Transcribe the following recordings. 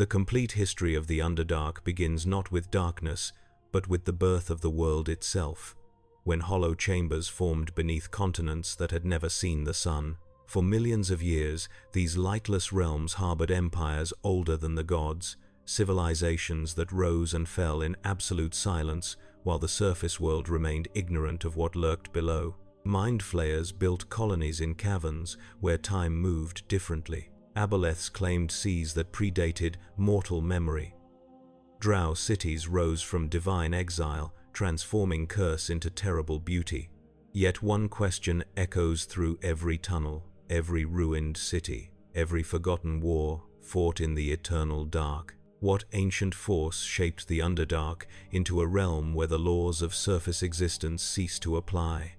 The complete history of the Underdark begins not with darkness, but with the birth of the world itself, when hollow chambers formed beneath continents that had never seen the sun. For millions of years, these lightless realms harbored empires older than the gods, civilizations that rose and fell in absolute silence while the surface world remained ignorant of what lurked below. Mind flayers built colonies in caverns where time moved differently. Aboleths claimed seas that predated mortal memory. Drow cities rose from divine exile, transforming curse into terrible beauty. Yet one question echoes through every tunnel, every ruined city, every forgotten war fought in the eternal dark. What ancient force shaped the Underdark into a realm where the laws of surface existence cease to apply?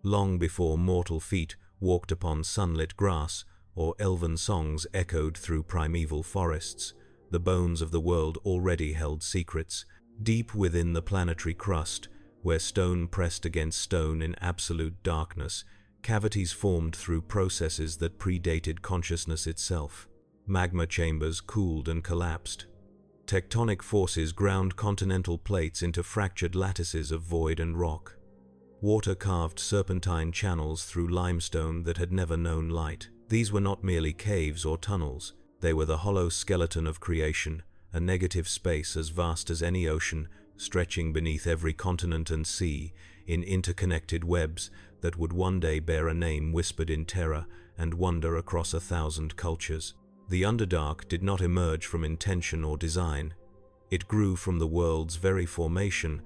Long before mortal feet walked upon sunlit grass or elven songs echoed through primeval forests, the bones of the world already held secrets. Deep within the planetary crust, where stone pressed against stone in absolute darkness, cavities formed through processes that predated consciousness itself. Magma chambers cooled and collapsed. Tectonic forces ground continental plates into fractured lattices of void and rock. Water carved serpentine channels through limestone that had never known light. These were not merely caves or tunnels, they were the hollow skeleton of creation, a negative space as vast as any ocean, stretching beneath every continent and sea, in interconnected webs that would one day bear a name whispered in terror and wonder across 1,000 cultures. The Underdark did not emerge from intention or design. It grew from the world's very formation,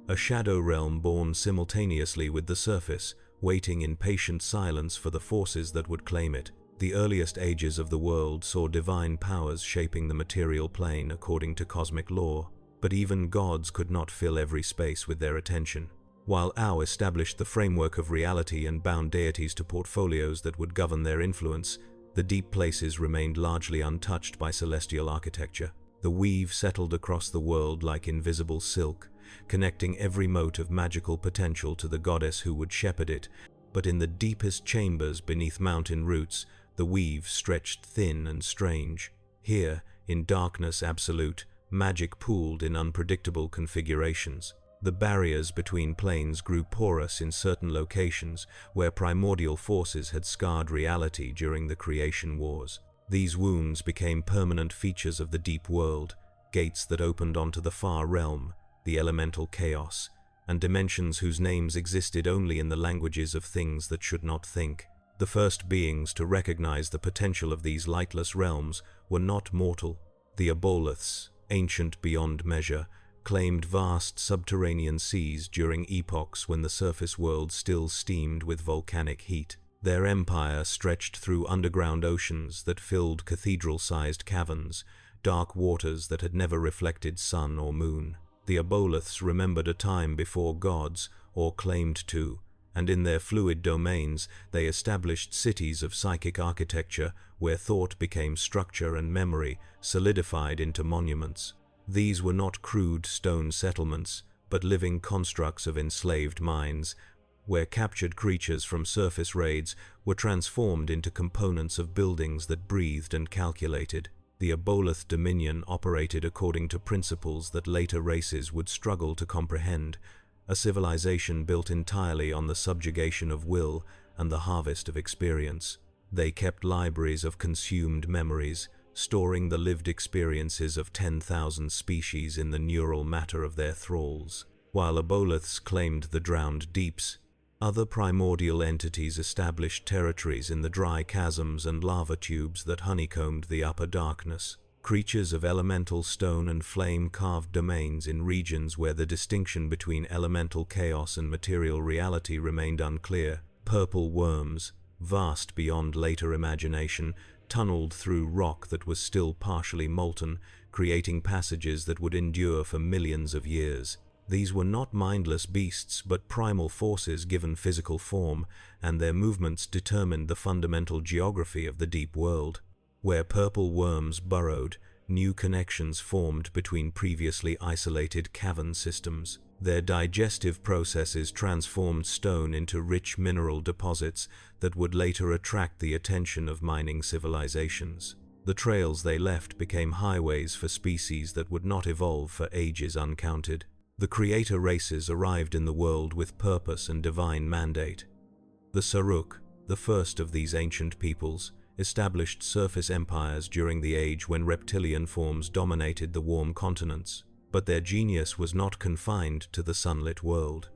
a shadow realm born simultaneously with the surface, waiting in patient silence for the forces that would claim it. The earliest ages of the world saw divine powers shaping the material plane according to cosmic law, but even gods could not fill every space with their attention. While Ao established the framework of reality and bound deities to portfolios that would govern their influence, the deep places remained largely untouched by celestial architecture. The weave settled across the world like invisible silk, connecting every mote of magical potential to the goddess who would shepherd it. But in the deepest chambers beneath mountain roots, the weave stretched thin and strange. Here, in darkness absolute, magic pooled in unpredictable configurations. The barriers between planes grew porous in certain locations where primordial forces had scarred reality during the creation wars. These wounds became permanent features of the deep world, gates that opened onto the far realm, the elemental chaos, and dimensions whose names existed only in the languages of things that should not think. The first beings to recognize the potential of these lightless realms were not mortal. The Aboleths, ancient beyond measure, claimed vast subterranean seas during epochs when the surface world still steamed with volcanic heat. Their empire stretched through underground oceans that filled cathedral-sized caverns, dark waters that had never reflected sun or moon. The Aboleths remembered a time before gods, or claimed to, and in their fluid domains they established cities of psychic architecture where thought became structure and memory solidified into monuments. These were not crude stone settlements, but living constructs of enslaved minds, where captured creatures from surface raids were transformed into components of buildings that breathed and calculated. The Aboleth dominion operated according to principles that later races would struggle to comprehend, a civilization built entirely on the subjugation of will and the harvest of experience. They kept libraries of consumed memories, storing the lived experiences of 10,000 species in the neural matter of their thralls. While Aboleths claimed the drowned deeps, other primordial entities established territories in the dry chasms and lava tubes that honeycombed the upper darkness. Creatures of elemental stone and flame carved domains in regions where the distinction between elemental chaos and material reality remained unclear. Purple worms, vast beyond later imagination, tunneled through rock that was still partially molten, creating passages that would endure for millions of years. These were not mindless beasts, but primal forces given physical form, and their movements determined the fundamental geography of the deep world. Where purple worms burrowed, new connections formed between previously isolated cavern systems. Their digestive processes transformed stone into rich mineral deposits that would later attract the attention of mining civilizations. The trails they left became highways for species that would not evolve for ages uncounted. The creator races arrived in the world with purpose and divine mandate. The Saruk, the first of these ancient peoples, established surface empires during the age when reptilian forms dominated the warm continents, but their genius was not confined to the sunlit world.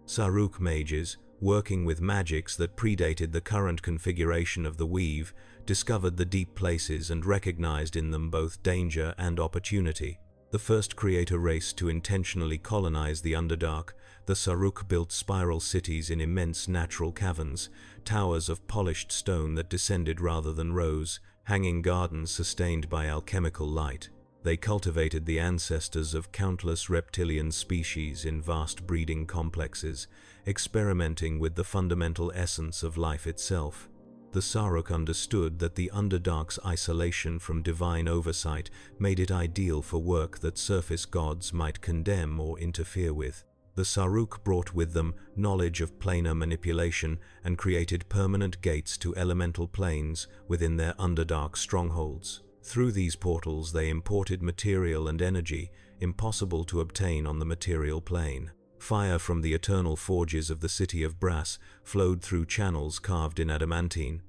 Saruk mages, working with magics that predated the current configuration of the weave, discovered the deep places and recognized in them both danger and opportunity. The first creator race to intentionally colonize the Underdark, the Saruk built spiral cities in immense natural caverns, towers of polished stone that descended rather than rose, hanging gardens sustained by alchemical light. They cultivated the ancestors of countless reptilian species in vast breeding complexes, experimenting with the fundamental essence of life itself. The Saruk understood that the Underdark's isolation from divine oversight made it ideal for work that surface gods might condemn or interfere with. The Saruk brought with them knowledge of planar manipulation and created permanent gates to elemental planes within their Underdark strongholds. Through these portals they imported material and energy impossible to obtain on the material plane. Fire from the eternal forges of the City of Brass flowed through channels carved in adamantine.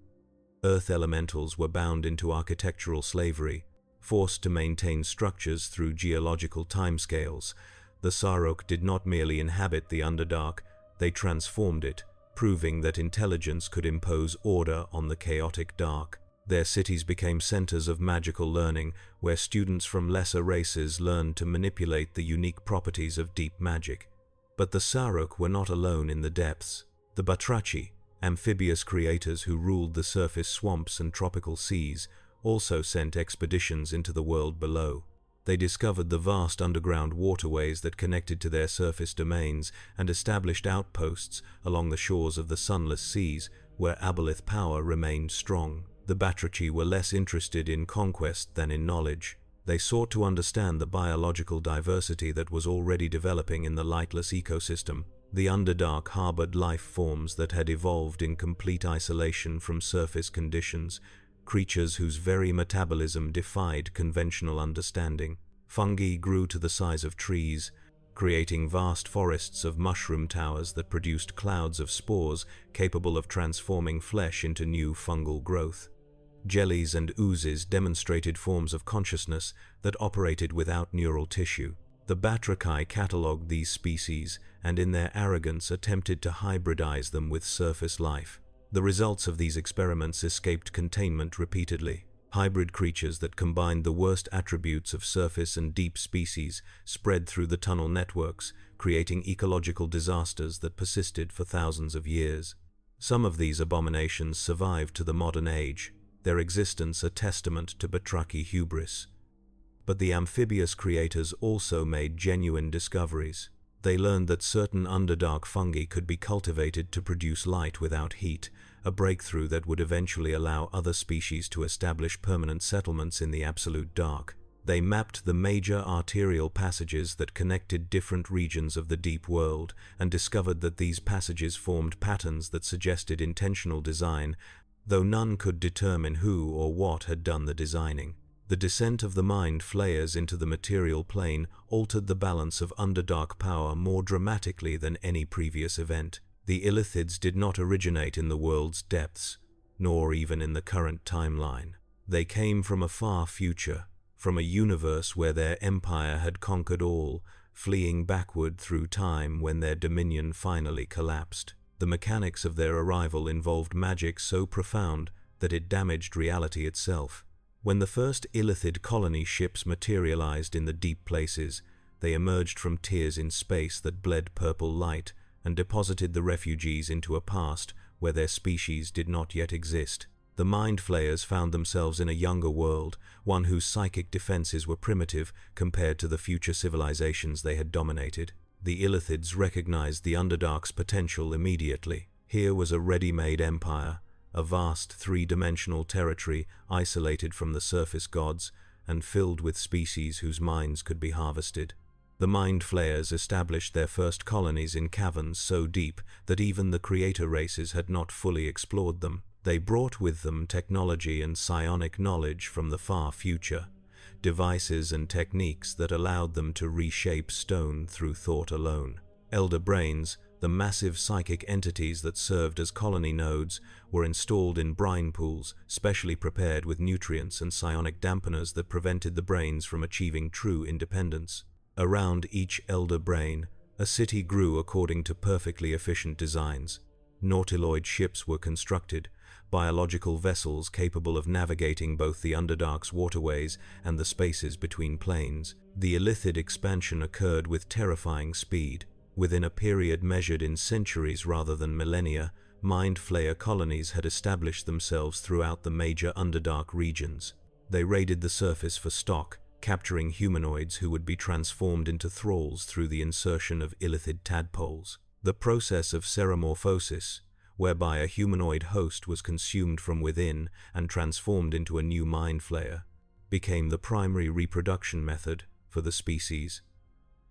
Earth elementals were bound into architectural slavery, forced to maintain structures through geological timescales. The Saruk did not merely inhabit the Underdark, they transformed it, proving that intelligence could impose order on the chaotic dark. Their cities became centers of magical learning, where students from lesser races learned to manipulate the unique properties of deep magic. But the Saruk were not alone in the depths. The Batrachi, amphibious creators who ruled the surface swamps and tropical seas, also sent expeditions into the world below. They discovered the vast underground waterways that connected to their surface domains and established outposts along the shores of the sunless seas, where aboleth power remained strong. The Batrachi were less interested in conquest than in knowledge. They sought to understand the biological diversity that was already developing in the lightless ecosystem. The Underdark harbored life forms that had evolved in complete isolation from surface conditions, creatures whose very metabolism defied conventional understanding. Fungi grew to the size of trees, creating vast forests of mushroom towers that produced clouds of spores capable of transforming flesh into new fungal growth. Jellies and oozes demonstrated forms of consciousness that operated without neural tissue. The Batrachi catalogued these species and in their arrogance attempted to hybridize them with surface life. The results of these experiments escaped containment repeatedly. Hybrid creatures that combined the worst attributes of surface and deep species spread through the tunnel networks, creating ecological disasters that persisted for thousands of years. Some of these abominations survived to the modern age, their existence a testament to Batrachi hubris. But the amphibious creators also made genuine discoveries. They learned that certain Underdark fungi could be cultivated to produce light without heat, a breakthrough that would eventually allow other species to establish permanent settlements in the absolute dark. They mapped the major arterial passages that connected different regions of the deep world and discovered that these passages formed patterns that suggested intentional design, though none could determine who or what had done the designing. The descent of the mind flayers into the material plane altered the balance of Underdark power more dramatically than any previous event. The illithids did not originate in the world's depths, nor even in the current timeline. They came from a far future, from a universe where their empire had conquered all, fleeing backward through time when their dominion finally collapsed. The mechanics of their arrival involved magic so profound that it damaged reality itself. When the first illithid colony ships materialized in the deep places, they emerged from tears in space that bled purple light and deposited the refugees into a past where their species did not yet exist. The mind flayers found themselves in a younger world, one whose psychic defenses were primitive compared to the future civilizations they had dominated. The illithids recognized the Underdark's potential immediately. Here was a ready-made empire, a vast three-dimensional territory isolated from the surface gods and filled with species whose minds could be harvested. The mind flayers established their first colonies in caverns so deep that even the creator races had not fully explored them. They brought with them technology and psionic knowledge from the far future, devices and techniques that allowed them to reshape stone through thought alone. Elder brains, the massive psychic entities that served as colony nodes, were installed in brine pools, specially prepared with nutrients and psionic dampeners that prevented the brains from achieving true independence. Around each elder brain, a city grew according to perfectly efficient designs. Nautiloid ships were constructed, biological vessels capable of navigating both the Underdark's waterways and the spaces between planes. The illithid expansion occurred with terrifying speed. Within a period measured in centuries rather than millennia, Mind Flayer colonies had established themselves throughout the major Underdark regions. They raided the surface for stock, capturing humanoids who would be transformed into thralls through the insertion of illithid tadpoles. The process of seromorphosis, whereby a humanoid host was consumed from within and transformed into a new Mind Flayer, became the primary reproduction method for the species.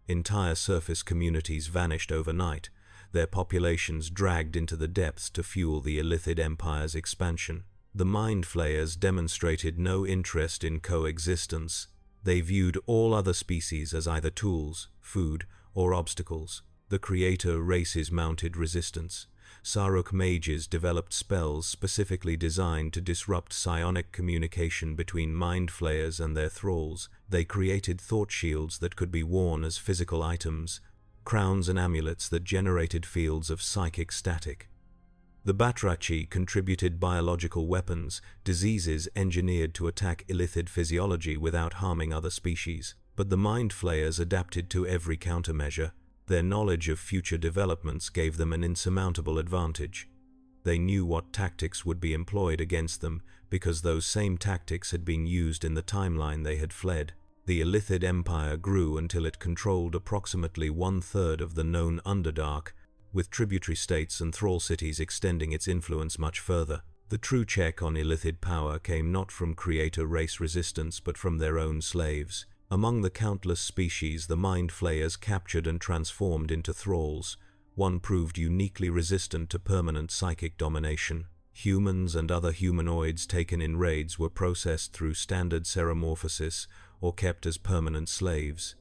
Entire surface communities vanished overnight, their populations dragged into the depths to fuel the illithid empire's expansion. The Mind Flayers demonstrated no interest in coexistence. They viewed all other species as either tools, food, or obstacles. The creator races mounted resistance. Saruk mages developed spells specifically designed to disrupt psionic communication between Mind Flayers and their thralls. They created thought shields that could be worn as physical items, crowns and amulets that generated fields of psychic static. The Batrachi contributed biological weapons, diseases engineered to attack illithid physiology without harming other species. But the Mind Flayers adapted to every countermeasure. Their knowledge of future developments gave them an insurmountable advantage. They knew what tactics would be employed against them because those same tactics had been used in the timeline they had fled. The illithid empire grew until it controlled approximately 1/3 of the known Underdark, with tributary states and thrall cities extending its influence much further. The true check on illithid power came not from creator race resistance but from their own slaves. Among the countless species the Mind Flayers captured and transformed into thralls, one proved uniquely resistant to permanent psychic domination. Humans and other humanoids taken in raids were processed through standard seromorphosis or kept as permanent slaves,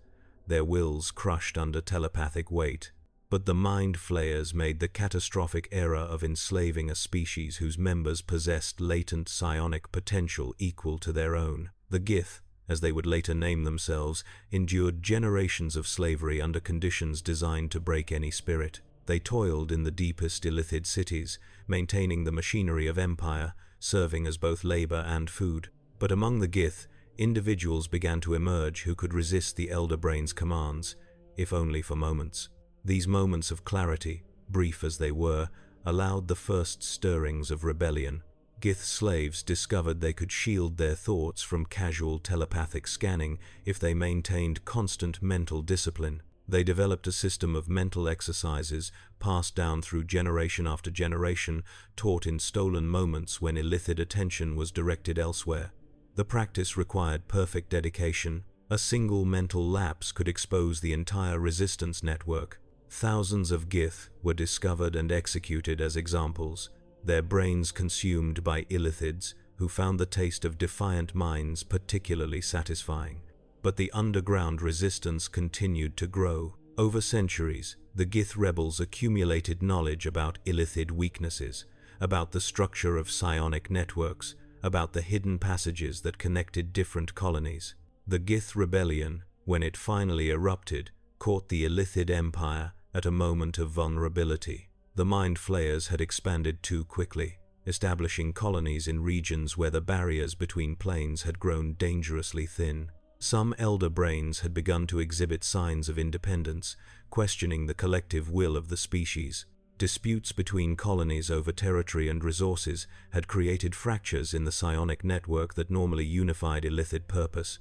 their wills crushed under telepathic weight. But the Mind Flayers made the catastrophic error of enslaving a species whose members possessed latent psionic potential equal to their own. The Gith, as they would later name themselves, endured generations of slavery under conditions designed to break any spirit. They toiled in the deepest illithid cities, maintaining the machinery of empire, serving as both labor and food. But among the Gith, individuals began to emerge who could resist the Elder Brain's commands, if only for moments. These moments of clarity, brief as they were, allowed the first stirrings of rebellion. Gith slaves discovered they could shield their thoughts from casual telepathic scanning if they maintained constant mental discipline. They developed a system of mental exercises passed down through generation after generation, taught in stolen moments when illithid attention was directed elsewhere. The practice required perfect dedication. A single mental lapse could expose the entire resistance network. Thousands of Gith were discovered and executed as examples, their brains consumed by illithids who found the taste of defiant minds particularly satisfying. But the underground resistance continued to grow. Over centuries, the Gith rebels accumulated knowledge about illithid weaknesses, about the structure of psionic networks, about the hidden passages that connected different colonies. The Gith rebellion, when it finally erupted, caught the illithid empire at a moment of vulnerability. The Mind Flayers had expanded too quickly, establishing colonies in regions where the barriers between planes had grown dangerously thin. Some elder brains had begun to exhibit signs of independence, questioning the collective will of the species. Disputes between colonies over territory and resources had created fractures in the psionic network that normally unified illithid purpose.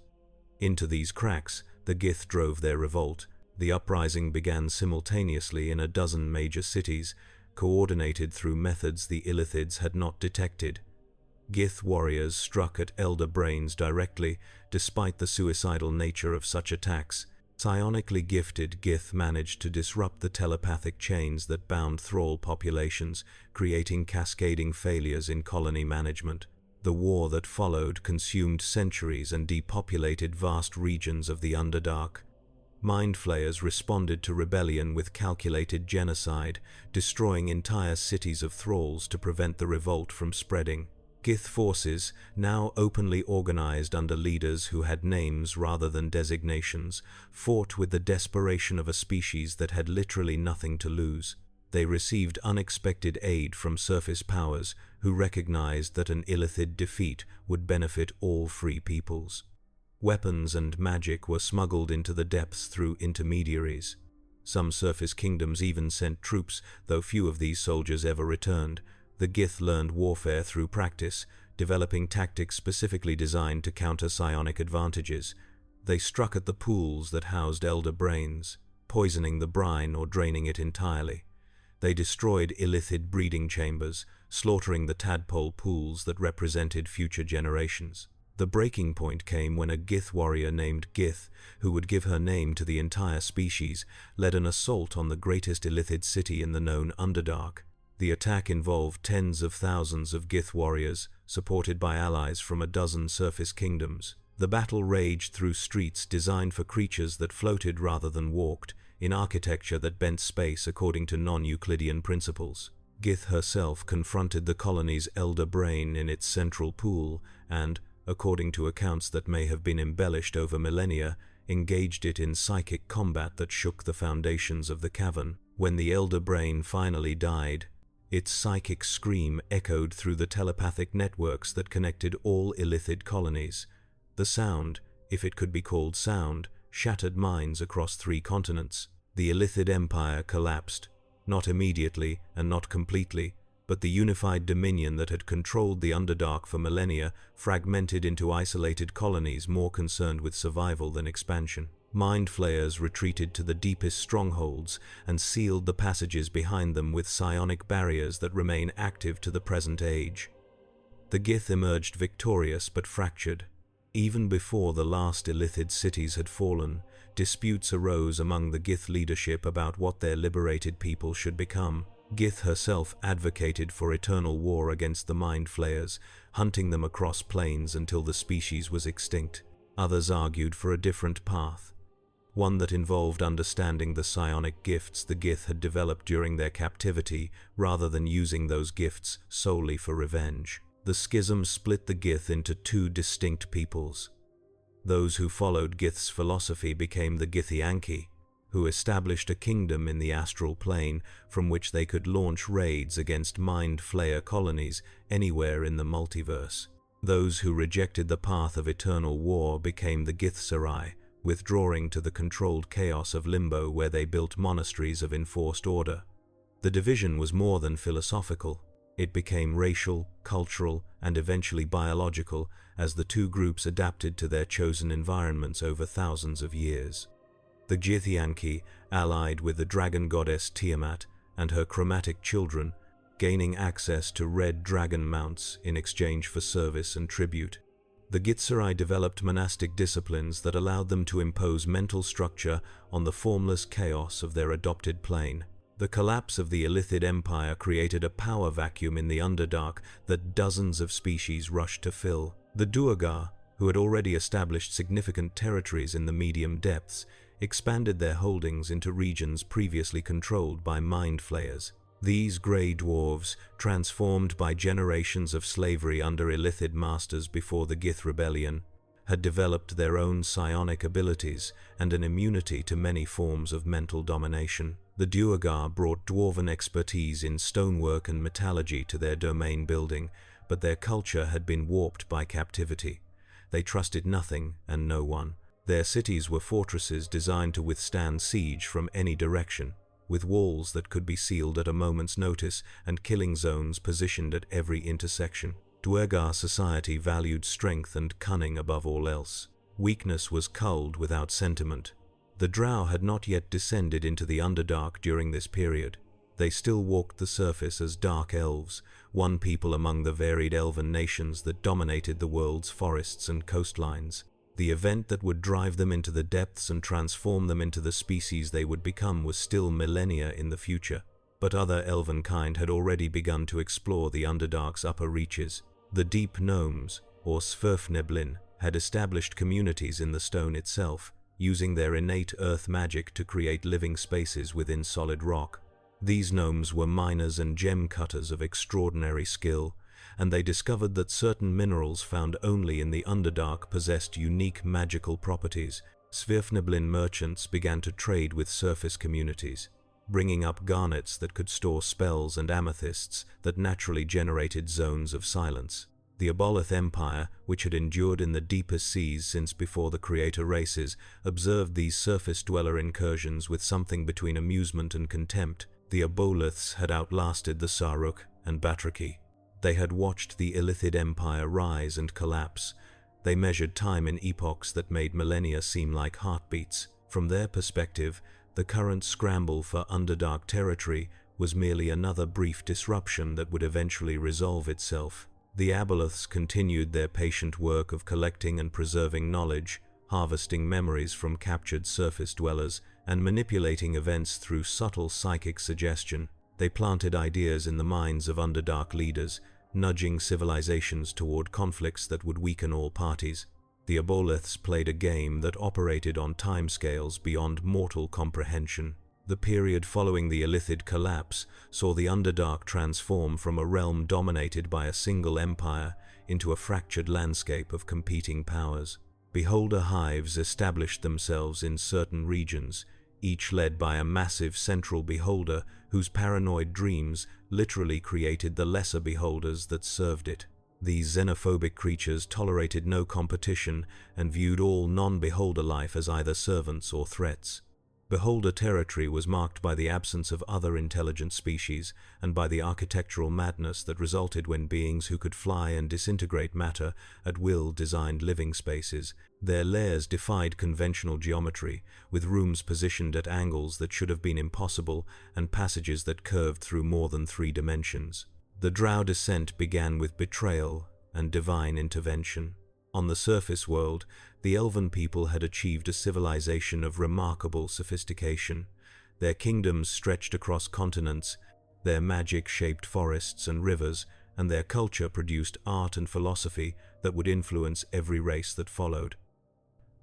Into these cracks, the Gith drove their revolt. The uprising began simultaneously in a dozen major cities, coordinated through methods the illithids had not detected. Gith warriors struck at elder brains directly, despite the suicidal nature of such attacks. Psionically gifted, Gith managed to disrupt the telepathic chains that bound thrall populations, creating cascading failures in colony management. The war that followed consumed centuries and depopulated vast regions of the Underdark. Mind Flayers responded to rebellion with calculated genocide, destroying entire cities of thralls to prevent the revolt from spreading. Gith forces, now openly organized under leaders who had names rather than designations, fought with the desperation of a species that had literally nothing to lose. They received unexpected aid from surface powers who recognized that an illithid defeat would benefit all free peoples. Weapons and magic were smuggled into the depths through intermediaries. Some surface kingdoms even sent troops, though few of these soldiers ever returned. The Gith learned warfare through practice, developing tactics specifically designed to counter psionic advantages. They struck at the pools that housed elder brains, poisoning the brine or draining it entirely. They destroyed illithid breeding chambers, slaughtering the tadpole pools that represented future generations. The breaking point came when a Gith warrior named Gith, who would give her name to the entire species, led an assault on the greatest illithid city in the known Underdark. The attack involved tens of thousands of Gith warriors, supported by allies from a dozen surface kingdoms. The battle raged through streets designed for creatures that floated rather than walked, in architecture that bent space according to non-Euclidean principles. Gith herself confronted the colony's elder brain in its central pool and, according to accounts that may have been embellished over millennia, engaged it in psychic combat that shook the foundations of the cavern. When the elder brain finally died, its psychic scream echoed through the telepathic networks that connected all illithid colonies. The sound, if it could be called sound, shattered minds across 3 continents. The illithid empire collapsed, not immediately and not completely, but the unified dominion that had controlled the Underdark for millennia fragmented into isolated colonies more concerned with survival than expansion. Mind Flayers retreated to the deepest strongholds and sealed the passages behind them with psionic barriers that remain active to the present age. The Gith emerged victorious but fractured. Even before the last illithid cities had fallen, disputes arose among the Gith leadership about what their liberated people should become. Gith herself advocated for eternal war against the Mind Flayers, hunting them across plains until the species was extinct. Others argued for a different path, one that involved understanding the psionic gifts the Gith had developed during their captivity rather than using those gifts solely for revenge. The schism split the Gith into 2 distinct peoples. Those who followed Gith's philosophy became the Githyanki, who established a kingdom in the astral plane from which they could launch raids against Mind Flayer colonies anywhere in the multiverse. Those who rejected the path of eternal war became the Githzerai, withdrawing to the controlled chaos of limbo where they built monasteries of enforced order. The division was more than philosophical. It became racial, cultural, and eventually biological as the 2 groups adapted to their chosen environments over thousands of years. The Githyanki allied with the dragon goddess Tiamat and her chromatic children, gaining access to red dragon mounts in exchange for service and tribute. The Githzerai developed monastic disciplines that allowed them to impose mental structure on the formless chaos of their adopted plane. The collapse of the illithid empire created a power vacuum in the Underdark that dozens of species rushed to fill. The Duergar, who had already established significant territories in the medium depths, expanded their holdings into regions previously controlled by Mind Flayers. These grey dwarves, transformed by generations of slavery under illithid masters before the Gith rebellion, had developed their own psionic abilities and an immunity to many forms of mental domination. The Duergar brought dwarven expertise in stonework and metallurgy to their domain building, but their culture had been warped by captivity. They trusted nothing and no one. Their cities were fortresses designed to withstand siege from any direction, with walls that could be sealed at a moment's notice and killing zones positioned at every intersection. Duergar society valued strength and cunning above all else. Weakness was culled without sentiment. The drow had not yet descended into the Underdark during this period. They still walked the surface as dark elves, one people among the varied elven nations that dominated the world's forests and coastlines. The event that would drive them into the depths and transform them into the species they would become was still millennia in the future. But other elven kind had already begun to explore the Underdark's upper reaches. The deep gnomes, or Svirfneblin, had established communities in the stone itself, using their innate earth magic to create living spaces within solid rock. These gnomes were miners and gem cutters of extraordinary skill, and they discovered that certain minerals found only in the Underdark possessed unique magical properties. Svirfneblin merchants began to trade with surface communities, bringing up garnets that could store spells and amethysts that naturally generated zones of silence. The Aboleth Empire, which had endured in the deepest seas since before the creator races, observed these surface dweller incursions with something between amusement and contempt. The Aboleths had outlasted the Saruk and Batraki. They had watched the illithid empire rise and collapse. They measured time in epochs that made millennia seem like heartbeats. From their perspective, the current scramble for Underdark territory was merely another brief disruption that would eventually resolve itself. The Aboleths continued their patient work of collecting and preserving knowledge, harvesting memories from captured surface dwellers, and manipulating events through subtle psychic suggestion. They planted ideas in the minds of Underdark leaders, nudging civilizations toward conflicts that would weaken all parties. The Aboleths played a game that operated on timescales beyond mortal comprehension. The period following the illithid collapse saw the Underdark transform from a realm dominated by a single empire into a fractured landscape of competing powers. Beholder hives established themselves in certain regions, each led by a massive central beholder whose paranoid dreams literally created the lesser beholders that served it. These xenophobic creatures tolerated no competition and viewed all non-beholder life as either servants or threats. Beholder territory was marked by the absence of other intelligent species and by the architectural madness that resulted when beings who could fly and disintegrate matter at will designed living spaces. Their lairs defied conventional geometry, with rooms positioned at angles that should have been impossible and passages that curved through more than 3 dimensions. The drow descent began with betrayal and divine intervention. On the surface world, the elven people had achieved a civilization of remarkable sophistication. Their kingdoms stretched across continents, their magic shaped forests and rivers, and their culture produced art and philosophy that would influence every race that followed.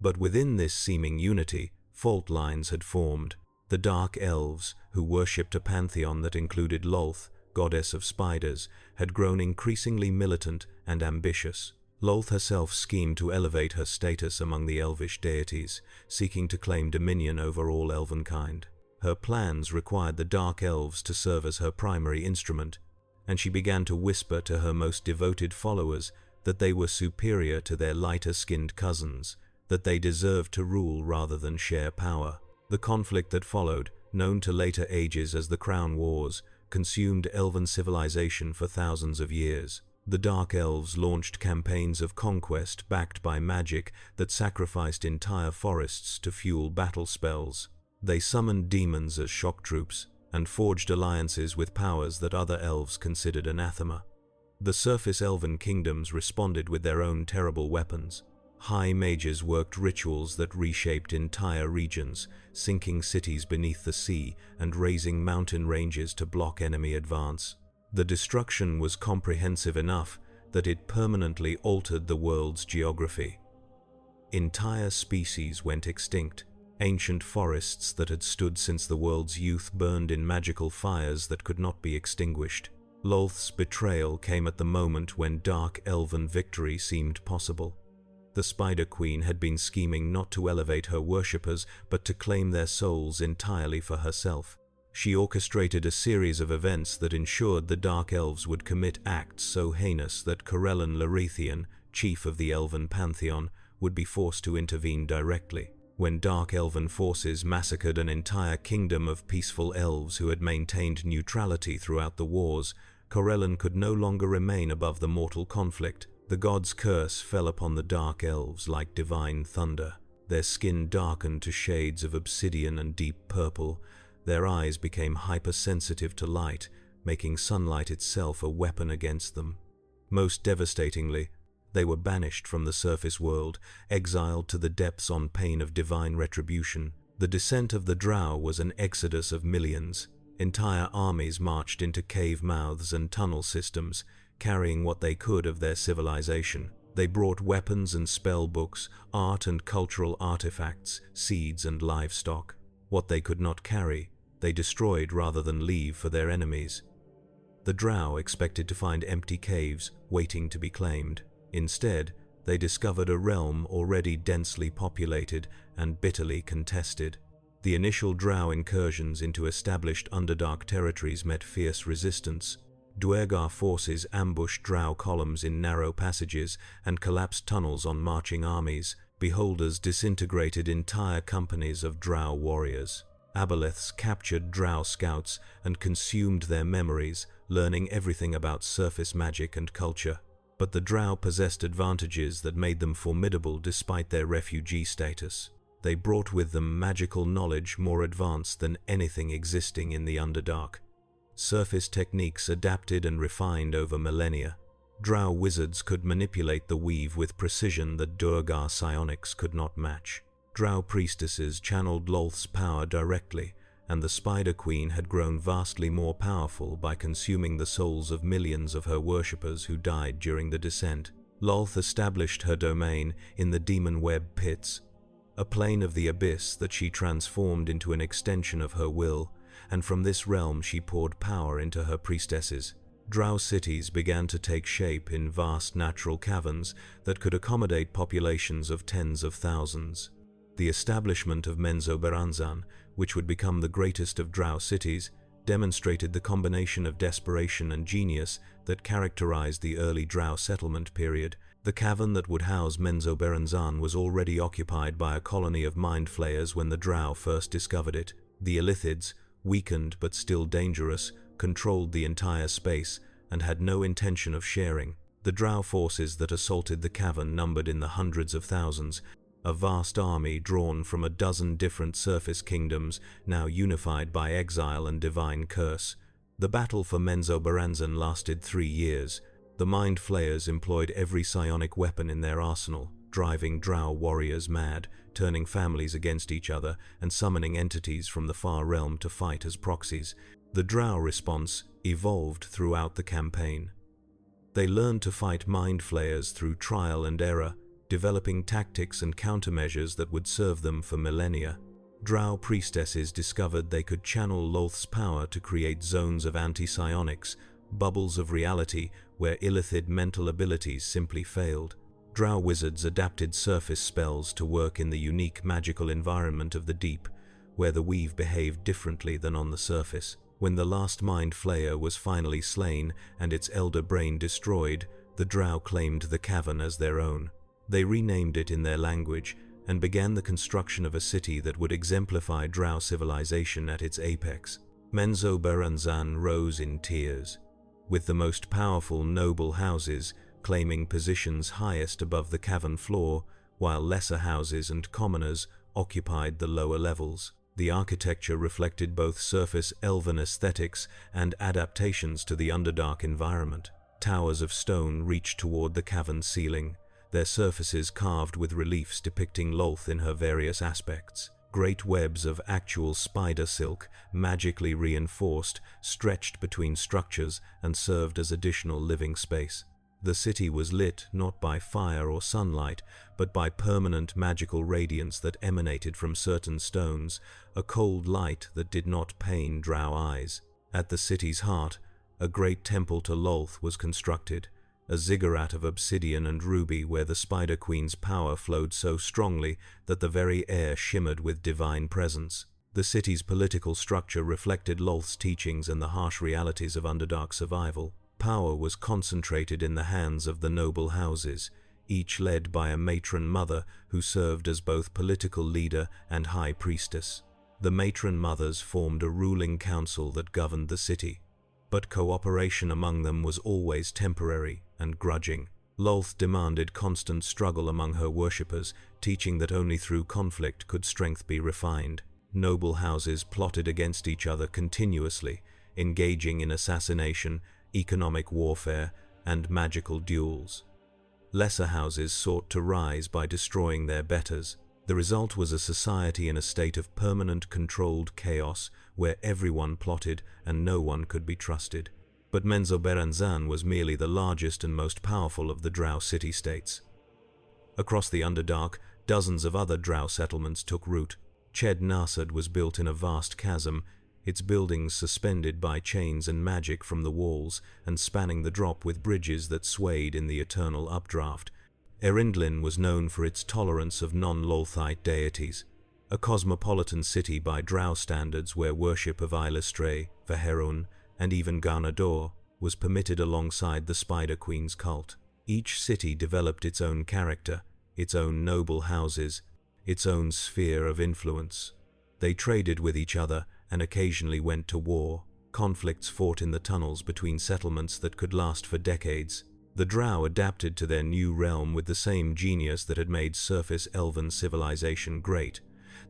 But within this seeming unity, fault lines had formed. The Dark Elves, who worshipped a pantheon that included Lolth, goddess of spiders, had grown increasingly militant and ambitious. Lolth herself schemed to elevate her status among the elvish deities, seeking to claim dominion over all elvenkind. Her plans required the Dark Elves to serve as her primary instrument, and she began to whisper to her most devoted followers that they were superior to their lighter-skinned cousins, that they deserved to rule rather than share power. The conflict that followed, known to later ages as the Crown Wars, consumed elven civilization for thousands of years. The Dark Elves launched campaigns of conquest backed by magic that sacrificed entire forests to fuel battle spells. They summoned demons as shock troops and forged alliances with powers that other elves considered anathema. The surface elven kingdoms responded with their own terrible weapons. High mages worked rituals that reshaped entire regions, sinking cities beneath the sea and raising mountain ranges to block enemy advance. The destruction was comprehensive enough that it permanently altered the world's geography. Entire species went extinct. Ancient forests that had stood since the world's youth burned in magical fires that could not be extinguished. Lolth's betrayal came at the moment when dark elven victory seemed possible. The Spider Queen had been scheming not to elevate her worshippers, but to claim their souls entirely for herself. She orchestrated a series of events that ensured the Dark Elves would commit acts so heinous that Corellon Larethian, chief of the Elven Pantheon, would be forced to intervene directly. When Dark Elven forces massacred an entire kingdom of peaceful elves who had maintained neutrality throughout the wars, Corellon could no longer remain above the mortal conflict. The god's curse fell upon the Dark Elves like divine thunder. Their skin darkened to shades of obsidian and deep purple. Their eyes became hypersensitive to light, making sunlight itself a weapon against them. Most devastatingly, They were banished from the surface world, exiled to the depths on pain of divine retribution. The descent of the drow was an exodus of millions. Entire armies marched into cave mouths and tunnel systems, carrying what they could of their civilization. They brought weapons and spell books, art and cultural artifacts, seeds and livestock. What they could not carry, they destroyed rather than leave for their enemies. The drow expected to find empty caves waiting to be claimed. Instead, they discovered a realm already densely populated and bitterly contested. The initial drow incursions into established Underdark territories met fierce resistance. Duergar forces ambushed drow columns in narrow passages and collapsed tunnels on marching armies. Beholders disintegrated entire companies of drow warriors. Aboleths captured drow scouts and consumed their memories, learning everything about surface magic and culture. But the drow possessed advantages that made them formidable despite their refugee status. They brought with them magical knowledge more advanced than anything existing in the Underdark. Surface techniques adapted and refined over millennia. Drow wizards could manipulate the weave with precision that Duergar psionics could not match. Drow priestesses channeled Lolth's power directly, and the Spider Queen had grown vastly more powerful by consuming the souls of millions of her worshippers who died during the descent. Lolth established her domain in the Demon Web Pits, a plane of the abyss that she transformed into an extension of her will, and from this realm she poured power into her priestesses. Drow cities began to take shape in vast natural caverns that could accommodate populations of tens of thousands. The establishment of Menzoberranzan, which would become the greatest of drow cities, demonstrated the combination of desperation and genius that characterized the early drow settlement period. The cavern that would house Menzoberranzan was already occupied by a colony of mind flayers when the drow first discovered it. The illithids, weakened but still dangerous, controlled the entire space and had no intention of sharing. The drow forces that assaulted the cavern numbered in the hundreds of thousands, a vast army drawn from a dozen different surface kingdoms, now unified by exile and divine curse. The battle for Menzoberranzan lasted 3 years. The mind flayers employed every psionic weapon in their arsenal, driving drow warriors mad, turning families against each other, and summoning entities from the far realm to fight as proxies. The drow response evolved throughout the campaign. They learned to fight mind flayers through trial and error, developing tactics and countermeasures that would serve them for millennia. Drow priestesses discovered they could channel Lolth's power to create zones of anti-psionics, bubbles of reality where illithid mental abilities simply failed. Drow wizards adapted surface spells to work in the unique magical environment of the deep, where the weave behaved differently than on the surface. When the last mind flayer was finally slain and its elder brain destroyed, the drow claimed the cavern as their own. They renamed it in their language and began the construction of a city that would exemplify drow civilization at its apex. Menzoberranzan rose in tiers, with the most powerful noble houses claiming positions highest above the cavern floor, while lesser houses and commoners occupied the lower levels. The architecture reflected both surface elven aesthetics and adaptations to the Underdark environment. Towers of stone reached toward the cavern ceiling, their surfaces carved with reliefs depicting Lolth in her various aspects. Great webs of actual spider silk, magically reinforced, stretched between structures and served as additional living space. The city was lit not by fire or sunlight, but by permanent magical radiance that emanated from certain stones, a cold light that did not pain drow eyes. At the city's heart, a great temple to Lolth was constructed, a ziggurat of obsidian and ruby where the Spider Queen's power flowed so strongly that the very air shimmered with divine presence. The city's political structure reflected Lolth's teachings and the harsh realities of Underdark survival. Power was concentrated in the hands of the noble houses, each led by a matron mother who served as both political leader and high priestess. The matron mothers formed a ruling council that governed the city, but cooperation among them was always temporary and grudging. Lolth demanded constant struggle among her worshippers, teaching that only through conflict could strength be refined. Noble houses plotted against each other continuously, engaging in assassination, economic warfare, and magical duels. Lesser houses sought to rise by destroying their betters. The result was a society in a state of permanent controlled chaos where everyone plotted and no one could be trusted. But Menzoberranzan was merely the largest and most powerful of the drow city-states. Across the Underdark, dozens of other drow settlements took root. Ched Nasad was built in a vast chasm, its buildings suspended by chains and magic from the walls and spanning the drop with bridges that swayed in the eternal updraft. Erindlin was known for its tolerance of non-Lolthite deities, a cosmopolitan city by drow standards where worship of Illustre, Vaherun, and even Garnador was permitted alongside the Spider Queen's cult. Each city developed its own character, its own noble houses, its own sphere of influence. They traded with each other and occasionally went to war. Conflicts fought in the tunnels between settlements that could last for decades. The drow adapted to their new realm with the same genius that had made surface elven civilization great.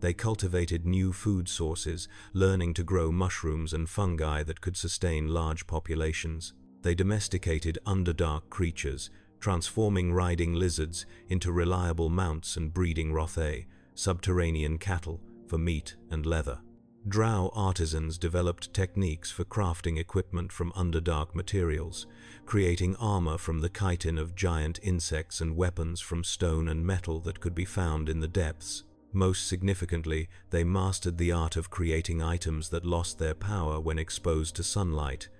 They cultivated new food sources, learning to grow mushrooms and fungi that could sustain large populations. They domesticated Underdark creatures, transforming riding lizards into reliable mounts and breeding rothae, subterranean cattle, for meat and leather. Drow artisans developed techniques for crafting equipment from Underdark materials, creating armor from the chitin of giant insects and weapons from stone and metal that could be found in the depths. Most significantly, they mastered the art of creating items that lost their power when exposed to sunlight,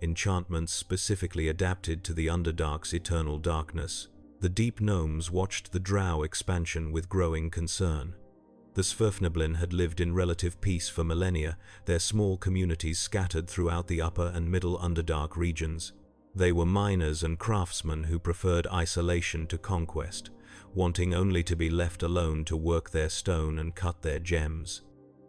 enchantments specifically adapted to the Underdark's eternal darkness. The deep gnomes watched the drow expansion with growing concern. The Svirfneblin had lived in relative peace for millennia, their small communities scattered throughout the upper and middle Underdark regions. They were miners and craftsmen who preferred isolation to conquest, wanting only to be left alone to work their stone and cut their gems.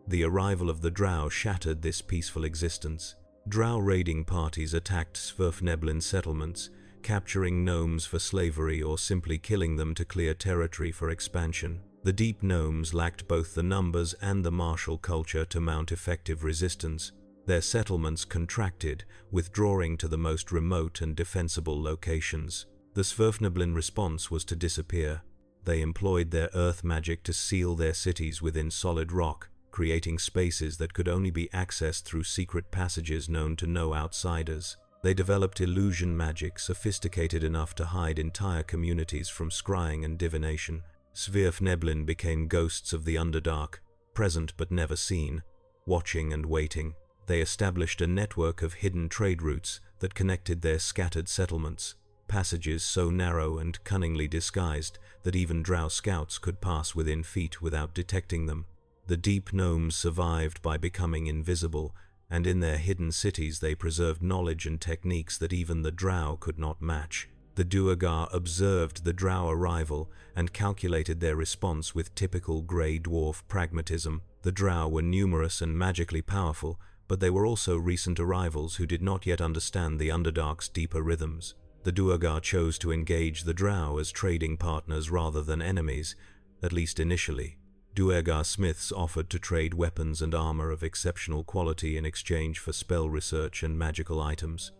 The arrival of the drow shattered this peaceful existence. Drow raiding parties attacked Svirfneblin settlements, capturing gnomes for slavery or simply killing them to clear territory for expansion. The deep gnomes lacked both the numbers and the martial culture to mount effective resistance. Their settlements contracted, withdrawing to the most remote and defensible locations. The Svirfneblin response was to disappear. They employed their earth magic to seal their cities within solid rock, creating spaces that could only be accessed through secret passages known to no outsiders. They developed illusion magic sophisticated enough to hide entire communities from scrying and divination. Svirfneblin became ghosts of the Underdark, present but never seen, watching and waiting. They established a network of hidden trade routes that connected their scattered settlements, passages so narrow and cunningly disguised that even drow scouts could pass within feet without detecting them. The deep gnomes survived by becoming invisible, and in their hidden cities they preserved knowledge and techniques that even the drow could not match. The Duergar observed the drow arrival and calculated their response with typical grey dwarf pragmatism. The drow were numerous and magically powerful, but they were also recent arrivals who did not yet understand the Underdark's deeper rhythms. The Duergar chose to engage the drow as trading partners rather than enemies, at least initially. Duergar smiths offered to trade weapons and armor of exceptional quality in exchange for spell research and magical items.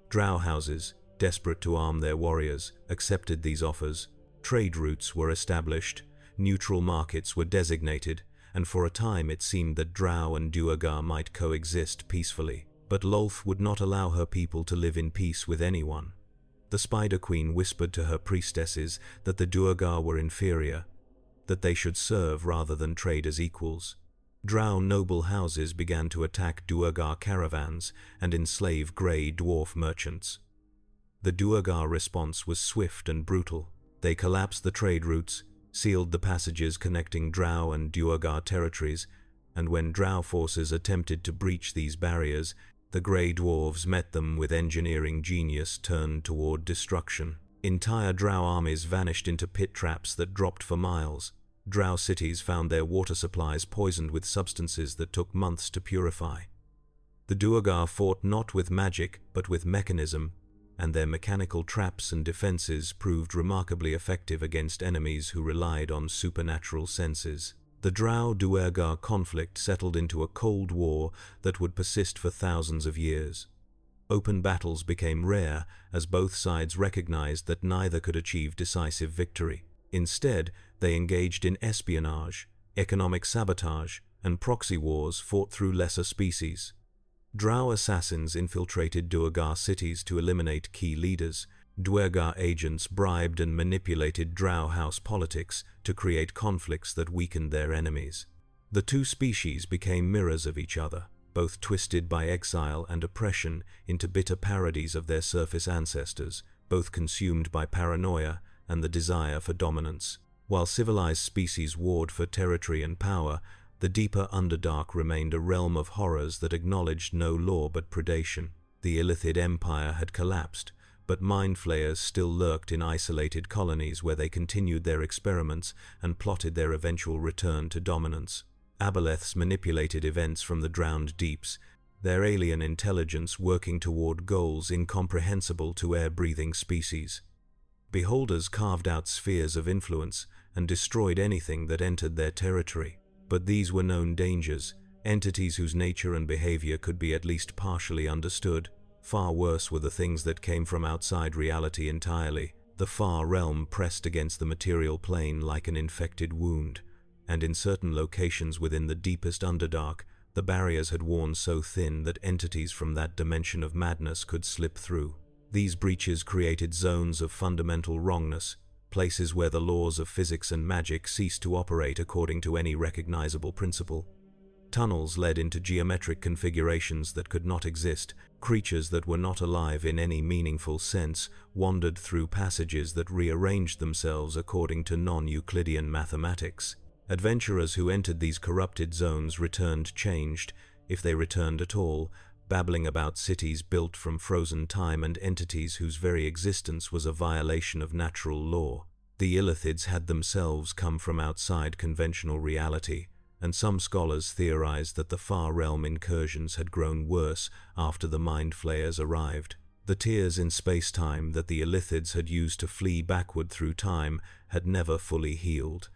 Drow houses, desperate to arm their warriors, accepted these offers. Trade routes were established, neutral markets were designated, and for a time it seemed that drow and Duergar might coexist peacefully. But Lolth would not allow her people to live in peace with anyone. The Spider Queen whispered to her priestesses that the Duergar were inferior, that they should serve rather than trade as equals. Drow noble houses began to attack Duergar caravans and enslave grey dwarf merchants. The Duergar response was swift and brutal. They collapsed the trade routes, sealed the passages connecting drow and Duergar territories, and when drow forces attempted to breach these barriers, the grey dwarves met them with engineering genius turned toward destruction. Entire drow armies vanished into pit traps that dropped for miles. Drow cities found their water supplies poisoned with substances that took months to purify. The Duergar fought not with magic, but with mechanism, and their mechanical traps and defenses proved remarkably effective against enemies who relied on supernatural senses. The Drow-Duergar conflict settled into a cold war that would persist for thousands of years. Open battles became rare as both sides recognized that neither could achieve decisive victory. Instead, they engaged in espionage, economic sabotage, and proxy wars fought through lesser species. Drow assassins infiltrated Duergar cities to eliminate key leaders. Duergar agents bribed and manipulated Drow house politics to create conflicts that weakened their enemies. The two species became mirrors of each other, both twisted by exile and oppression into bitter parodies of their surface ancestors, both consumed by paranoia and the desire for dominance. While civilized species warred for territory and power, the deeper Underdark remained a realm of horrors that acknowledged no law but predation. The illithid empire had collapsed, but mind flayers still lurked in isolated colonies where they continued their experiments and plotted their eventual return to dominance. Aboleths manipulated events from the drowned deeps, their alien intelligence working toward goals incomprehensible to air-breathing species. Beholders carved out spheres of influence and destroyed anything that entered their territory. But these were known dangers, entities whose nature and behavior could be at least partially understood. Far worse were the things that came from outside reality entirely. The far realm pressed against the material plane like an infected wound, and in certain locations within the deepest Underdark, the barriers had worn so thin that entities from that dimension of madness could slip through. These breaches created zones of fundamental wrongness, places where the laws of physics and magic ceased to operate according to any recognizable principle. Tunnels led into geometric configurations that could not exist. Creatures that were not alive in any meaningful sense wandered through passages that rearranged themselves according to non-Euclidean mathematics. Adventurers who entered these corrupted zones returned changed, if they returned at all, babbling about cities built from frozen time and entities whose very existence was a violation of natural law. The illithids had themselves come from outside conventional reality, and some scholars theorized that the far realm incursions had grown worse after the mind flayers arrived. The tears in space-time that the illithids had used to flee backward through time had never fully healed.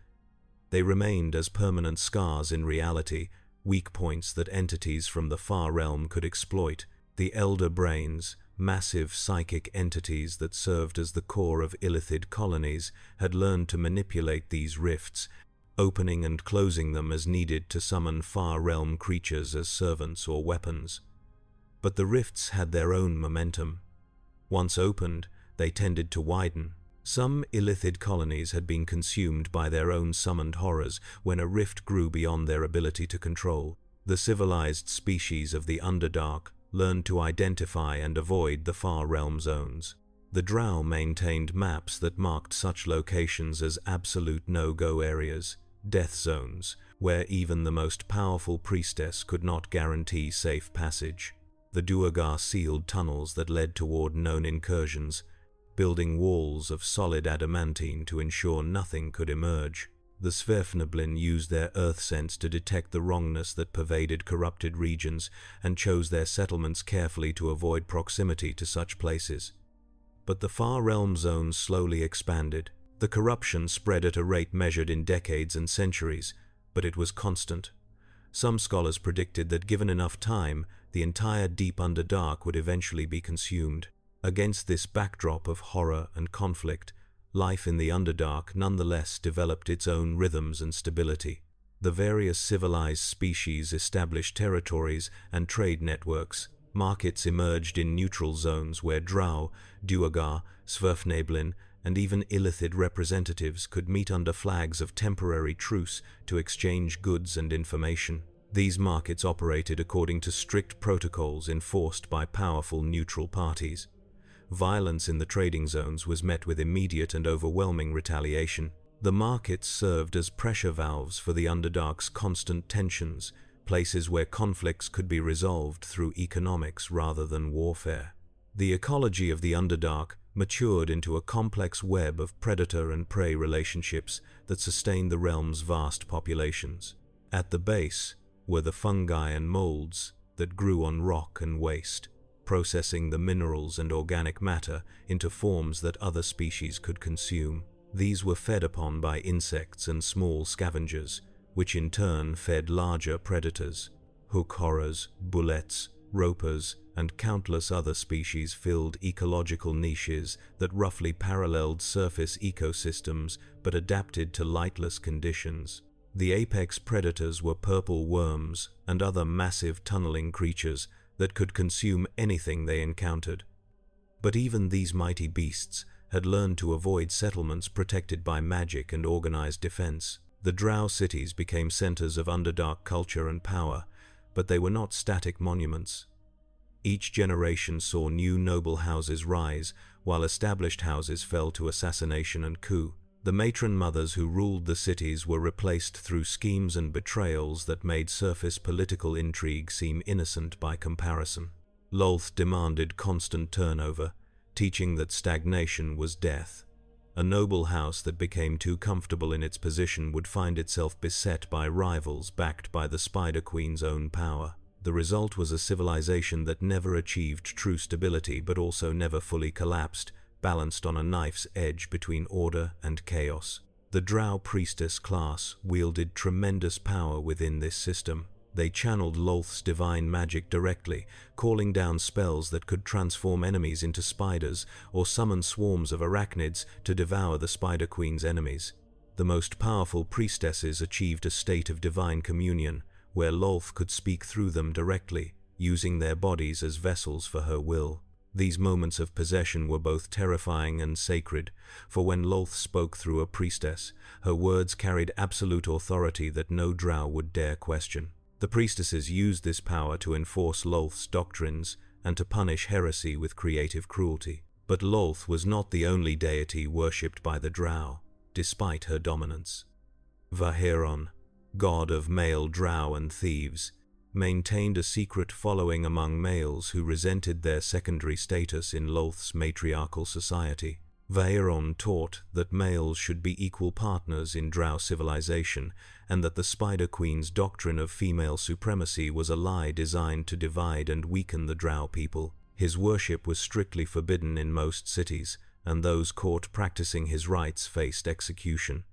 They remained as permanent scars in reality, weak points that entities from the far realm could exploit. The elder brains, massive psychic entities that served as the core of illithid colonies, had learned to manipulate these rifts, opening and closing them as needed to summon far realm creatures as servants or weapons. But the rifts had their own momentum. Once opened, they tended to widen. Some illithid colonies had been consumed by their own summoned horrors when a rift grew beyond their ability to control. The civilized species of the Underdark learned to identify and avoid the far realm zones. The drow maintained maps that marked such locations as absolute no-go areas, death zones, where even the most powerful priestess could not guarantee safe passage. The Duergar sealed tunnels that led toward known incursions, building walls of solid adamantine to ensure nothing could emerge. The Sverfneblin used their earth sense to detect the wrongness that pervaded corrupted regions and chose their settlements carefully to avoid proximity to such places. But the far realm zones slowly expanded. The corruption spread at a rate measured in decades and centuries, but it was constant. Some scholars predicted that given enough time, the entire deep Underdark would eventually be consumed. Against this backdrop of horror and conflict, life in the Underdark nonetheless developed its own rhythms and stability. The various civilized species established territories and trade networks. Markets emerged in neutral zones where drow, Duergar, Sverfneblin, and even illithid representatives could meet under flags of temporary truce to exchange goods and information. These markets operated according to strict protocols enforced by powerful neutral parties. Violence in the trading zones was met with immediate and overwhelming retaliation. The markets served as pressure valves for the Underdark's constant tensions, places where conflicts could be resolved through economics rather than warfare. The ecology of the Underdark matured into a complex web of predator and prey relationships that sustained the realm's vast populations. At the base were the fungi and molds that grew on rock and waste, processing the minerals and organic matter into forms that other species could consume. These were fed upon by insects and small scavengers, which in turn fed larger predators, hook horrors, bullets, ropers, and countless other species filled ecological niches that roughly paralleled surface ecosystems but adapted to lightless conditions. The apex predators were purple worms and other massive tunneling creatures that could consume anything they encountered. But even these mighty beasts had learned to avoid settlements protected by magic and organized defense. The drow cities became centers of Underdark culture and power, but they were not static monuments. Each generation saw new noble houses rise, while established houses fell to assassination and coup. The matron mothers who ruled the cities were replaced through schemes and betrayals that made surface political intrigue seem innocent by comparison. Lolth demanded constant turnover, teaching that stagnation was death. A noble house that became too comfortable in its position would find itself beset by rivals backed by the Spider Queen's own power. The result was a civilization that never achieved true stability but also never fully collapsed, balanced on a knife's edge between order and chaos. The drow priestess class wielded tremendous power within this system. They channeled Lolth's divine magic directly, calling down spells that could transform enemies into spiders or summon swarms of arachnids to devour the Spider Queen's enemies. The most powerful priestesses achieved a state of divine communion, where Lolth could speak through them directly, using their bodies as vessels for her will. These moments of possession were both terrifying and sacred, for when Lolth spoke through a priestess, her words carried absolute authority that no drow would dare question. The priestesses used this power to enforce Lolth's doctrines and to punish heresy with creative cruelty. But Lolth was not the only deity worshipped by the drow, despite her dominance. Vaheron, god of male drow and thieves, maintained a secret following among males who resented their secondary status in Lolth's matriarchal society. Vaheron taught that males should be equal partners in drow civilization, and that the Spider Queen's doctrine of female supremacy was a lie designed to divide and weaken the drow people. His worship was strictly forbidden in most cities, and those caught practicing his rites faced execution.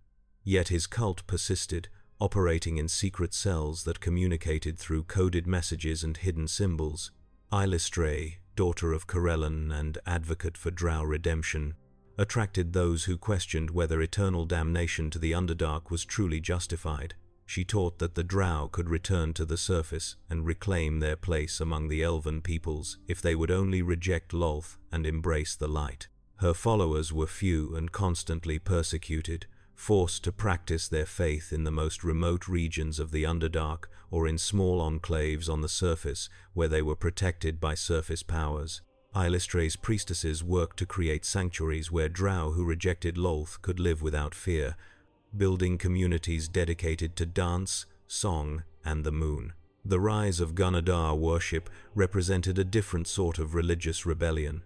Yet his cult persisted, operating in secret cells that communicated through coded messages and hidden symbols. Illithid, daughter of Corellon and advocate for drow redemption, attracted those who questioned whether eternal damnation to the Underdark was truly justified. She taught that the drow could return to the surface and reclaim their place among the elven peoples if they would only reject Lolth and embrace the light. Her followers were few and constantly persecuted, forced to practice their faith in the most remote regions of the Underdark or in small enclaves on the surface where they were protected by surface powers. Illithid's priestesses worked to create sanctuaries where drow who rejected Lolth could live without fear, building communities dedicated to dance, song, and the moon. The rise of Underdark worship represented a different sort of religious rebellion.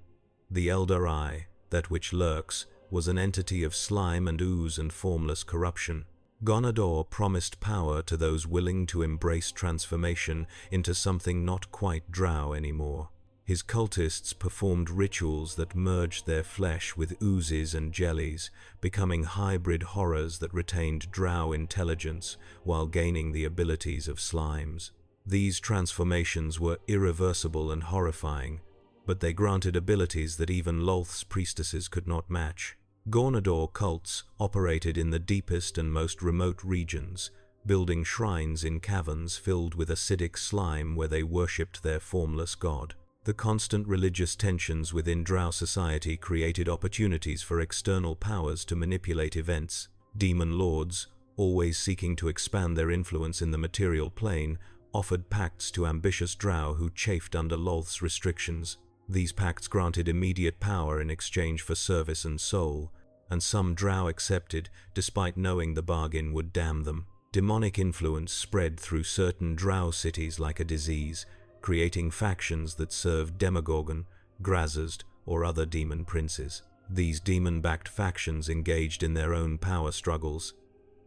The Elder Eye, that which lurks, was an entity of slime and ooze and formless corruption. Underdark promised power to those willing to embrace transformation into something not quite drow anymore. His cultists performed rituals that merged their flesh with oozes and jellies, becoming hybrid horrors that retained drow intelligence while gaining the abilities of slimes. These transformations were irreversible and horrifying, but they granted abilities that even Lolth's priestesses could not match. Underdark cults operated in the deepest and most remote regions, building shrines in caverns filled with acidic slime where they worshipped their formless god. The constant religious tensions within drow society created opportunities for external powers to manipulate events. Demon lords, always seeking to expand their influence in the material plane, offered pacts to ambitious drow who chafed under Lolth's restrictions. These pacts granted immediate power in exchange for service and soul, and some drow accepted, despite knowing the bargain would damn them. Demonic influence spread through certain drow cities like a disease, creating factions that served Demogorgon, Grazazd, or other demon princes. These demon-backed factions engaged in their own power struggles,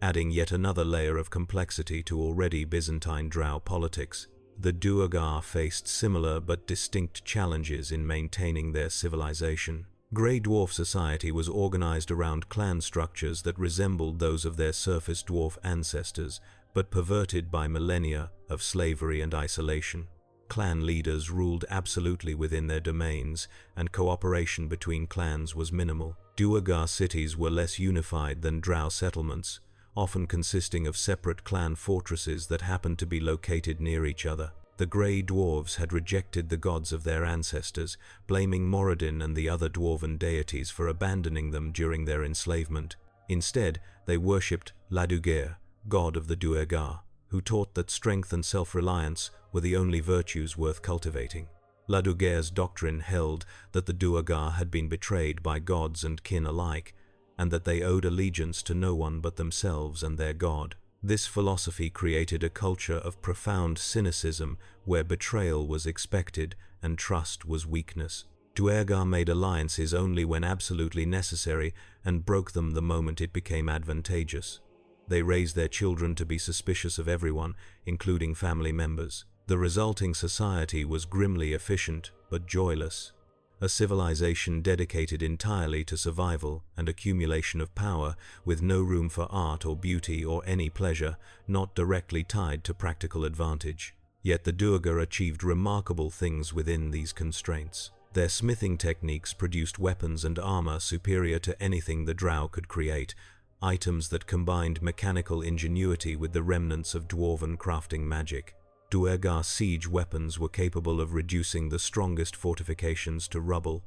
adding yet another layer of complexity to already Byzantine drow politics. The Duergar faced similar but distinct challenges in maintaining their civilization. Grey Dwarf society was organized around clan structures that resembled those of their surface dwarf ancestors, but perverted by millennia of slavery and isolation. clan leaders ruled absolutely within their domains, and cooperation between clans was minimal. Duergar cities were less unified than drow settlements, often consisting of separate clan fortresses that happened to be located near each other. The Grey Dwarves had rejected the gods of their ancestors, blaming Moradin and the other dwarven deities for abandoning them during their enslavement. Instead, they worshipped Laduguer, god of the Duergar, who taught that strength and self-reliance were the only virtues worth cultivating. Laduguer's doctrine held that the Duergar had been betrayed by gods and kin alike, and that they owed allegiance to no one but themselves and their god. This philosophy created a culture of profound cynicism where betrayal was expected and trust was weakness. Duergar made alliances only when absolutely necessary and broke them the moment it became advantageous. They raised their children to be suspicious of everyone, including family members. The resulting society was grimly efficient but joyless, a civilization dedicated entirely to survival and accumulation of power, with no room for art or beauty or any pleasure, not directly tied to practical advantage. Yet the Duergar achieved remarkable things within these constraints. Their smithing techniques produced weapons and armor superior to anything the drow could create, items that combined mechanical ingenuity with the remnants of dwarven crafting magic. Duergar siege weapons were capable of reducing the strongest fortifications to rubble.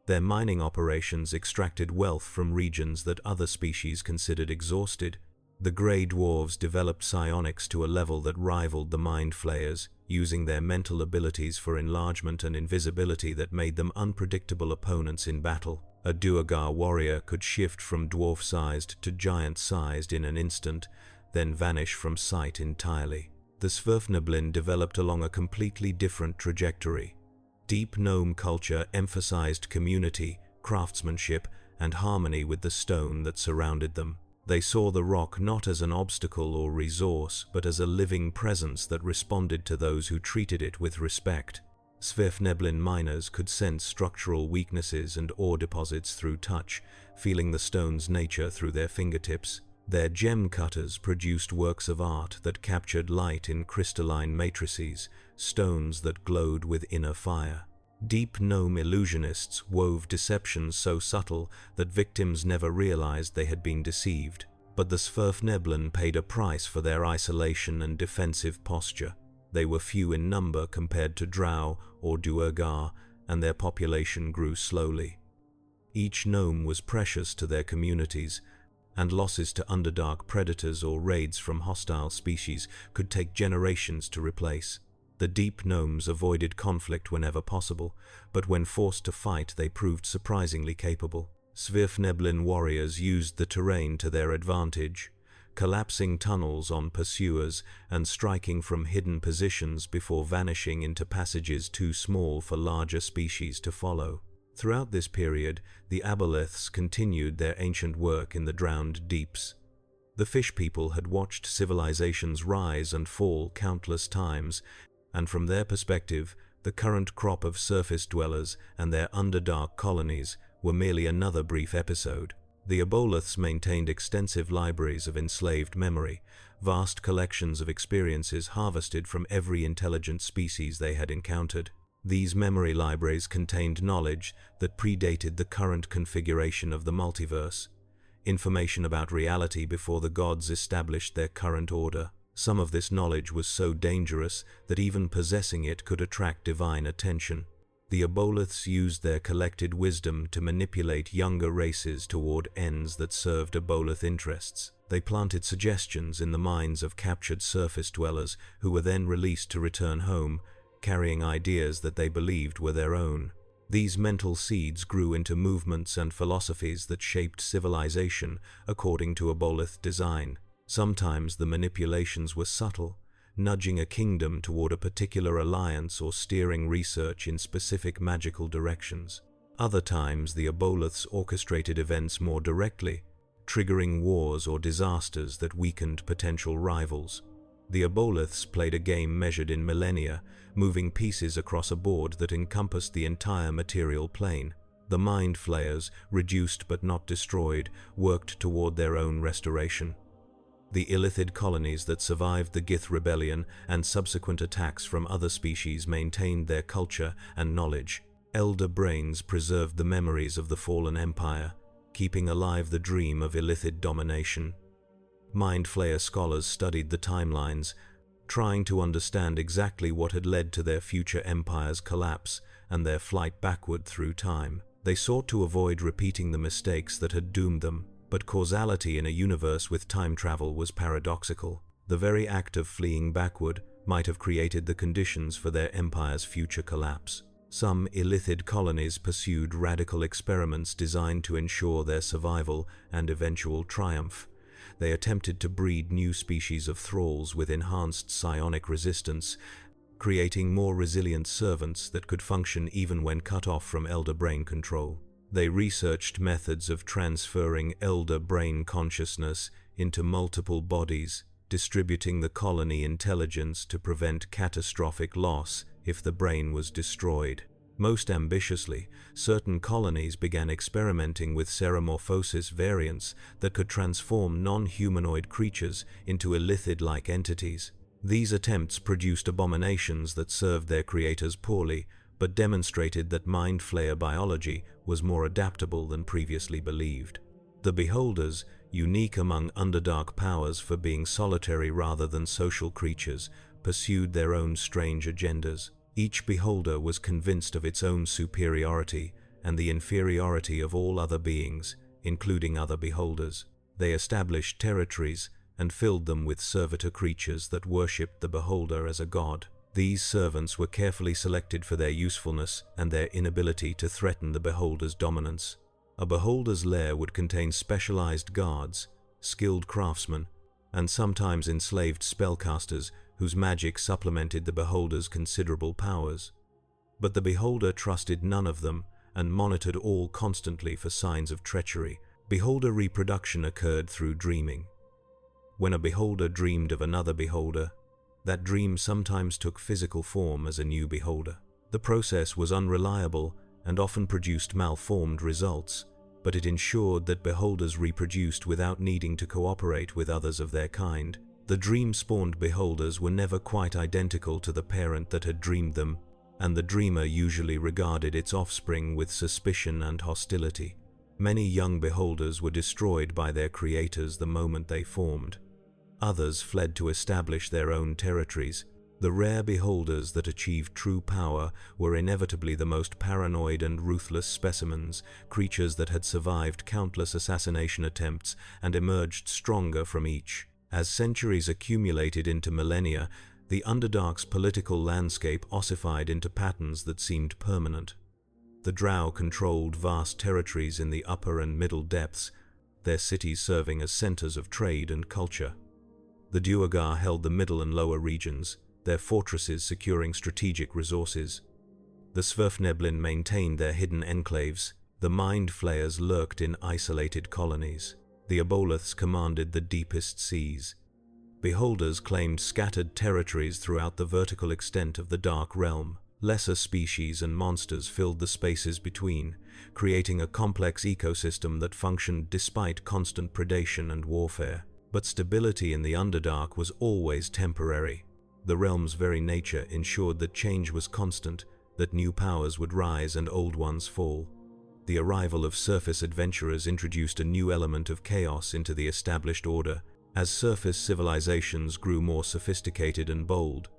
Their mining operations extracted wealth from regions that other species considered exhausted. The Grey Dwarves developed psionics to a level that rivaled the Mind Flayers, using their mental abilities for enlargement and invisibility that made them unpredictable opponents in battle. A Duergar warrior could shift from dwarf-sized to giant-sized in an instant, then vanish from sight entirely. The Svirfneblin developed along a completely different trajectory. Deep gnome culture emphasized community, craftsmanship, and harmony with the stone that surrounded them. They saw the rock not as an obstacle or resource, but as a living presence that responded to those who treated it with respect. Svirfneblin miners could sense structural weaknesses and ore deposits through touch, feeling the stone's nature through their fingertips. Their gem cutters produced works of art that captured light in crystalline matrices, stones that glowed with inner fire. Deep gnome illusionists wove deceptions so subtle that victims never realized they had been deceived. But the Svirfneblin paid a price for their isolation and defensive posture. They were few in number compared to drow or Duergar, and their population grew slowly. Each gnome was precious to their communities, and losses to Underdark predators or raids from hostile species could take generations to replace. The deep gnomes avoided conflict whenever possible, but when forced to fight they proved surprisingly capable. Svirfneblin warriors used the terrain to their advantage, collapsing tunnels on pursuers and striking from hidden positions before vanishing into passages too small for larger species to follow. Throughout this period, the aboleths continued their ancient work in the drowned deeps. The fish people had watched civilizations rise and fall countless times, and from their perspective, the current crop of surface dwellers and their Underdark colonies were merely another brief episode. The aboleths maintained extensive libraries of enslaved memory, vast collections of experiences harvested from every intelligent species they had encountered. These memory libraries contained knowledge that predated the current configuration of the multiverse, information about reality before the gods established their current order. Some of this knowledge was so dangerous that even possessing it could attract divine attention. The aboleths used their collected wisdom to manipulate younger races toward ends that served aboleth interests. They planted suggestions in the minds of captured surface dwellers who were then released to return home, carrying ideas that they believed were their own. These mental seeds grew into movements and philosophies that shaped civilization according to aboleth design. Sometimes the manipulations were subtle, nudging a kingdom toward a particular alliance or steering research in specific magical directions. Other times the aboleths orchestrated events more directly, triggering wars or disasters that weakened potential rivals. The aboleths played a game measured in millennia, moving pieces across a board that encompassed the entire material plane. The Mind Flayers, reduced but not destroyed, worked toward their own restoration. The illithid colonies that survived the Gith rebellion and subsequent attacks from other species maintained their culture and knowledge. Elder brains preserved the memories of the fallen empire, keeping alive the dream of illithid domination. Mind Flayer scholars studied the timelines, trying to understand exactly what had led to their future empire's collapse and their flight backward through time. They sought to avoid repeating the mistakes that had doomed them, but causality in a universe with time travel was paradoxical. The very act of fleeing backward might have created the conditions for their empire's future collapse. Some illithid colonies pursued radical experiments designed to ensure their survival and eventual triumph. They attempted to breed new species of thralls with enhanced psionic resistance, creating more resilient servants that could function even when cut off from elder brain control. They researched methods of transferring elder brain consciousness into multiple bodies, distributing the colony intelligence to prevent catastrophic loss if the brain was destroyed. Most ambitiously, certain colonies began experimenting with ceremorphosis variants that could transform non-humanoid creatures into illithid-like entities. These attempts produced abominations that served their creators poorly, but demonstrated that Mind Flayer biology was more adaptable than previously believed. The Beholders, unique among Underdark powers for being solitary rather than social creatures, pursued their own strange agendas. Each Beholder was convinced of its own superiority and the inferiority of all other beings, including other Beholders. They established territories and filled them with servitor creatures that worshipped the Beholder as a god. These servants were carefully selected for their usefulness and their inability to threaten the Beholder's dominance. A Beholder's lair would contain specialized guards, skilled craftsmen, and sometimes enslaved spellcasters whose magic supplemented the Beholder's considerable powers. But the Beholder trusted none of them and monitored all constantly for signs of treachery. Beholder reproduction occurred through dreaming. When a Beholder dreamed of another Beholder, that dream sometimes took physical form as a new Beholder. The process was unreliable and often produced malformed results, but it ensured that Beholders reproduced without needing to cooperate with others of their kind. The dream-spawned Beholders were never quite identical to the parent that had dreamed them, and the dreamer usually regarded its offspring with suspicion and hostility. Many young Beholders were destroyed by their creators the moment they formed. Others fled to establish their own territories. The rare Beholders that achieved true power were inevitably the most paranoid and ruthless specimens, creatures that had survived countless assassination attempts and emerged stronger from each. As centuries accumulated into millennia, the Underdark's political landscape ossified into patterns that seemed permanent. The drow controlled vast territories in the upper and middle depths, their cities serving as centers of trade and culture. The Duergar held the middle and lower regions, their fortresses securing strategic resources. The Svirfneblin maintained their hidden enclaves. The Mind Flayers lurked in isolated colonies. The Aboleths commanded the deepest seas. Beholders claimed scattered territories throughout the vertical extent of the Dark Realm. Lesser species and monsters filled the spaces between, creating a complex ecosystem that functioned despite constant predation and warfare. But stability in the Underdark was always temporary. The realm's very nature ensured that change was constant, that new powers would rise and old ones fall. The arrival of surface adventurers introduced a new element of chaos into the established order. As surface civilizations grew more sophisticated and bold,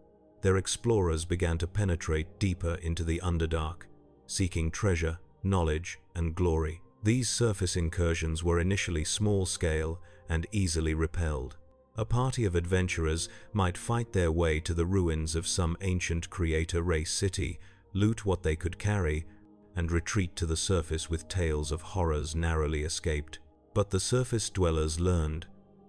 their explorers began to penetrate deeper into the Underdark, seeking treasure, knowledge, and glory. These surface incursions were initially small-scale and easily repelled. A party of adventurers might fight their way to the ruins of some ancient creator race city, loot what they could carry, and retreat to the surface with tales of horrors narrowly escaped. But the surface dwellers learned.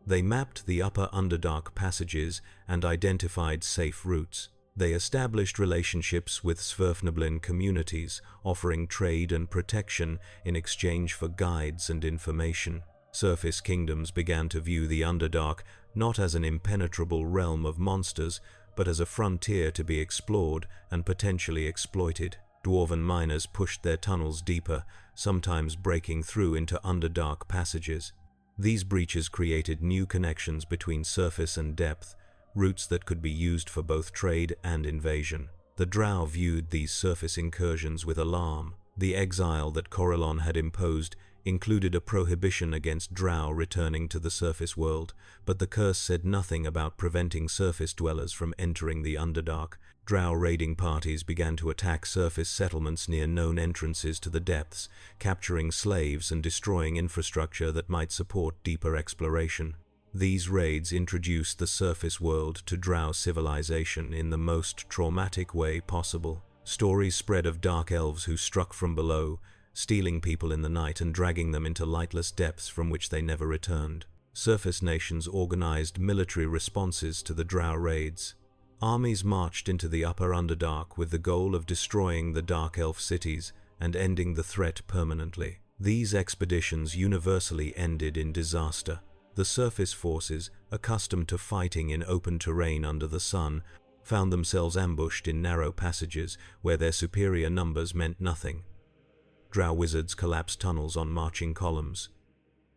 They mapped the upper Underdark passages and identified safe routes. They established relationships with Svirfneblin communities, offering trade and protection in exchange for guides and information. Surface kingdoms began to view the Underdark not as an impenetrable realm of monsters, but as a frontier to be explored and potentially exploited. Dwarven miners pushed their tunnels deeper, sometimes breaking through into Underdark passages. These breaches created new connections between surface and depth, routes that could be used for both trade and invasion. The drow viewed these surface incursions with alarm. The exile that Corellon had imposed included a prohibition against drow returning to the surface world, but the curse said nothing about preventing surface dwellers from entering the Underdark. Drow raiding parties began to attack surface settlements near known entrances to the depths, capturing slaves and destroying infrastructure that might support deeper exploration. These raids introduced the surface world to drow civilization in the most traumatic way possible. Stories spread of dark elves who struck from below, stealing people in the night and dragging them into lightless depths from which they never returned. Surface nations organized military responses to the drow raids. Armies marched into the upper Underdark with the goal of destroying the dark elf cities and ending the threat permanently. These expeditions universally ended in disaster. The surface forces, accustomed to fighting in open terrain under the sun, found themselves ambushed in narrow passages where their superior numbers meant nothing. Drow wizards collapsed tunnels on marching columns.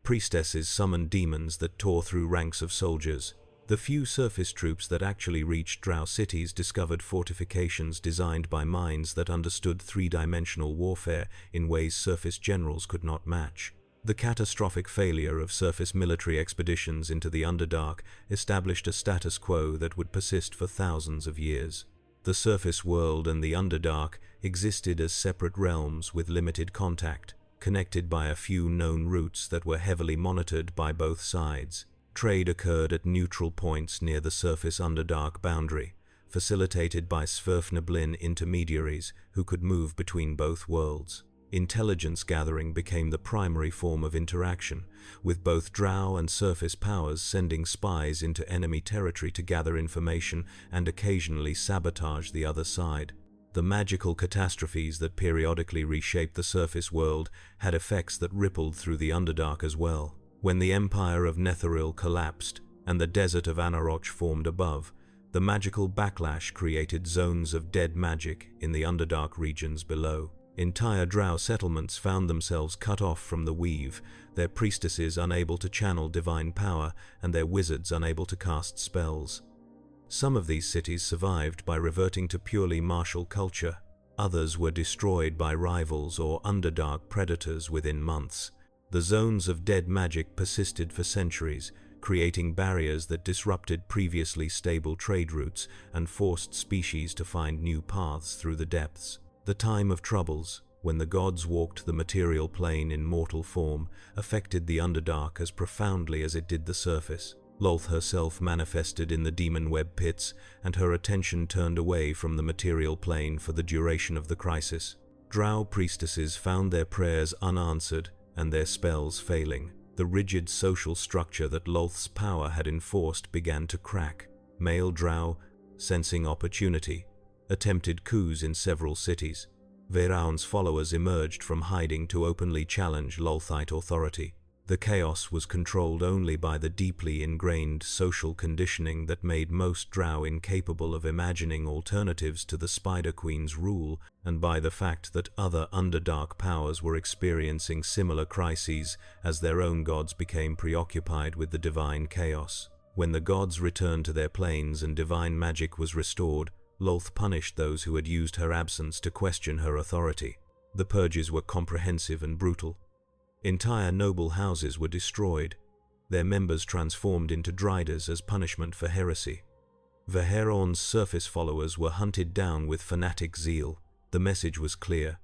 Priestesses summoned demons that tore through ranks of soldiers. The few surface troops that actually reached drow cities discovered fortifications designed by minds that understood three-dimensional warfare in ways surface generals could not match. The catastrophic failure of surface military expeditions into the Underdark established a status quo that would persist for thousands of years. The surface world and the Underdark existed as separate realms with limited contact, connected by a few known routes that were heavily monitored by both sides. Trade occurred at neutral points near the surface Underdark boundary, facilitated by Sverfneblin intermediaries who could move between both worlds. Intelligence gathering became the primary form of interaction, with both drow and surface powers sending spies into enemy territory to gather information and occasionally sabotage the other side. The magical catastrophes that periodically reshaped the surface world had effects that rippled through the Underdark as well. When the Empire of Netheril collapsed and the Desert of Anaroch formed above, the magical backlash created zones of dead magic in the Underdark regions below. Entire drow settlements found themselves cut off from the weave, their priestesses unable to channel divine power and their wizards unable to cast spells. Some of these cities survived by reverting to purely martial culture. Others were destroyed by rivals or Underdark predators within months. The zones of dead magic persisted for centuries, creating barriers that disrupted previously stable trade routes and forced species to find new paths through the depths. The time of troubles, when the gods walked the material plane in mortal form, affected the Underdark as profoundly as it did the surface. Lolth herself manifested in the demon web pits, and her attention turned away from the material plane for the duration of the crisis. Drow priestesses found their prayers unanswered and their spells failing. The rigid social structure that Lolth's power had enforced began to crack. Male drow, sensing opportunity, attempted coups in several cities. Veraun's followers emerged from hiding to openly challenge Lolthite authority. The chaos was controlled only by the deeply ingrained social conditioning that made most drow incapable of imagining alternatives to the Spider Queen's rule, and by the fact that other Underdark powers were experiencing similar crises as their own gods became preoccupied with the divine chaos. When the gods returned to their planes and divine magic was restored, Lolth punished those who had used her absence to question her authority. The purges were comprehensive and brutal. Entire noble houses were destroyed, their members transformed into driders as punishment for heresy. Veraun's surface followers were hunted down with fanatic zeal. The message was clear.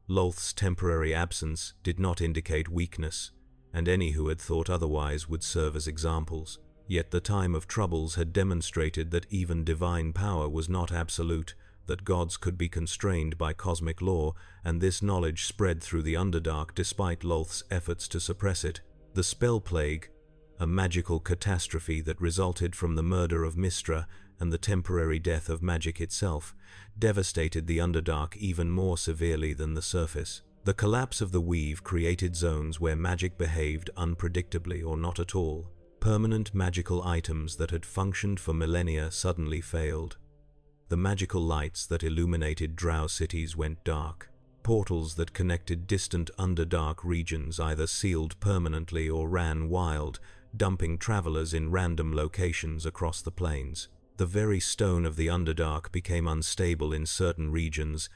Lolth's temporary absence did not indicate weakness, and any who had thought otherwise would serve as examples. Yet the time of troubles had demonstrated that even divine power was not absolute, that gods could be constrained by cosmic law, and this knowledge spread through the Underdark despite Lolth's efforts to suppress it. The Spell Plague, a magical catastrophe that resulted from the murder of Mystra and the temporary death of magic itself, devastated the Underdark even more severely than the surface. The collapse of the weave created zones where magic behaved unpredictably or not at all. Permanent magical items that had functioned for millennia suddenly failed. The magical lights that illuminated drow cities went dark. Portals that connected distant Underdark regions either sealed permanently or ran wild, dumping travelers in random locations across the plains. The very stone of the Underdark became unstable in certain regions,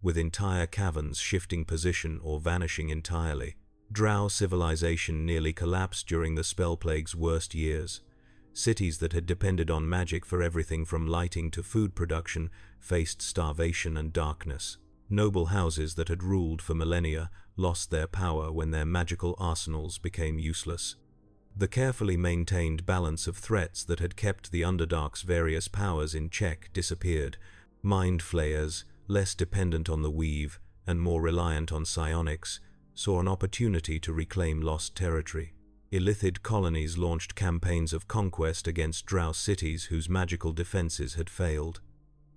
with entire caverns shifting position or vanishing entirely. Drow civilization nearly collapsed during the Spellplague's worst years. Cities that had depended on magic for everything from lighting to food production faced starvation and darkness. Noble houses that had ruled for millennia lost their power when their magical arsenals became useless. The carefully maintained balance of threats that had kept the Underdark's various powers in check disappeared. Mind flayers, less dependent on the weave and more reliant on psionics, saw an opportunity to reclaim lost territory. Illithid colonies launched campaigns of conquest against drow cities whose magical defenses had failed.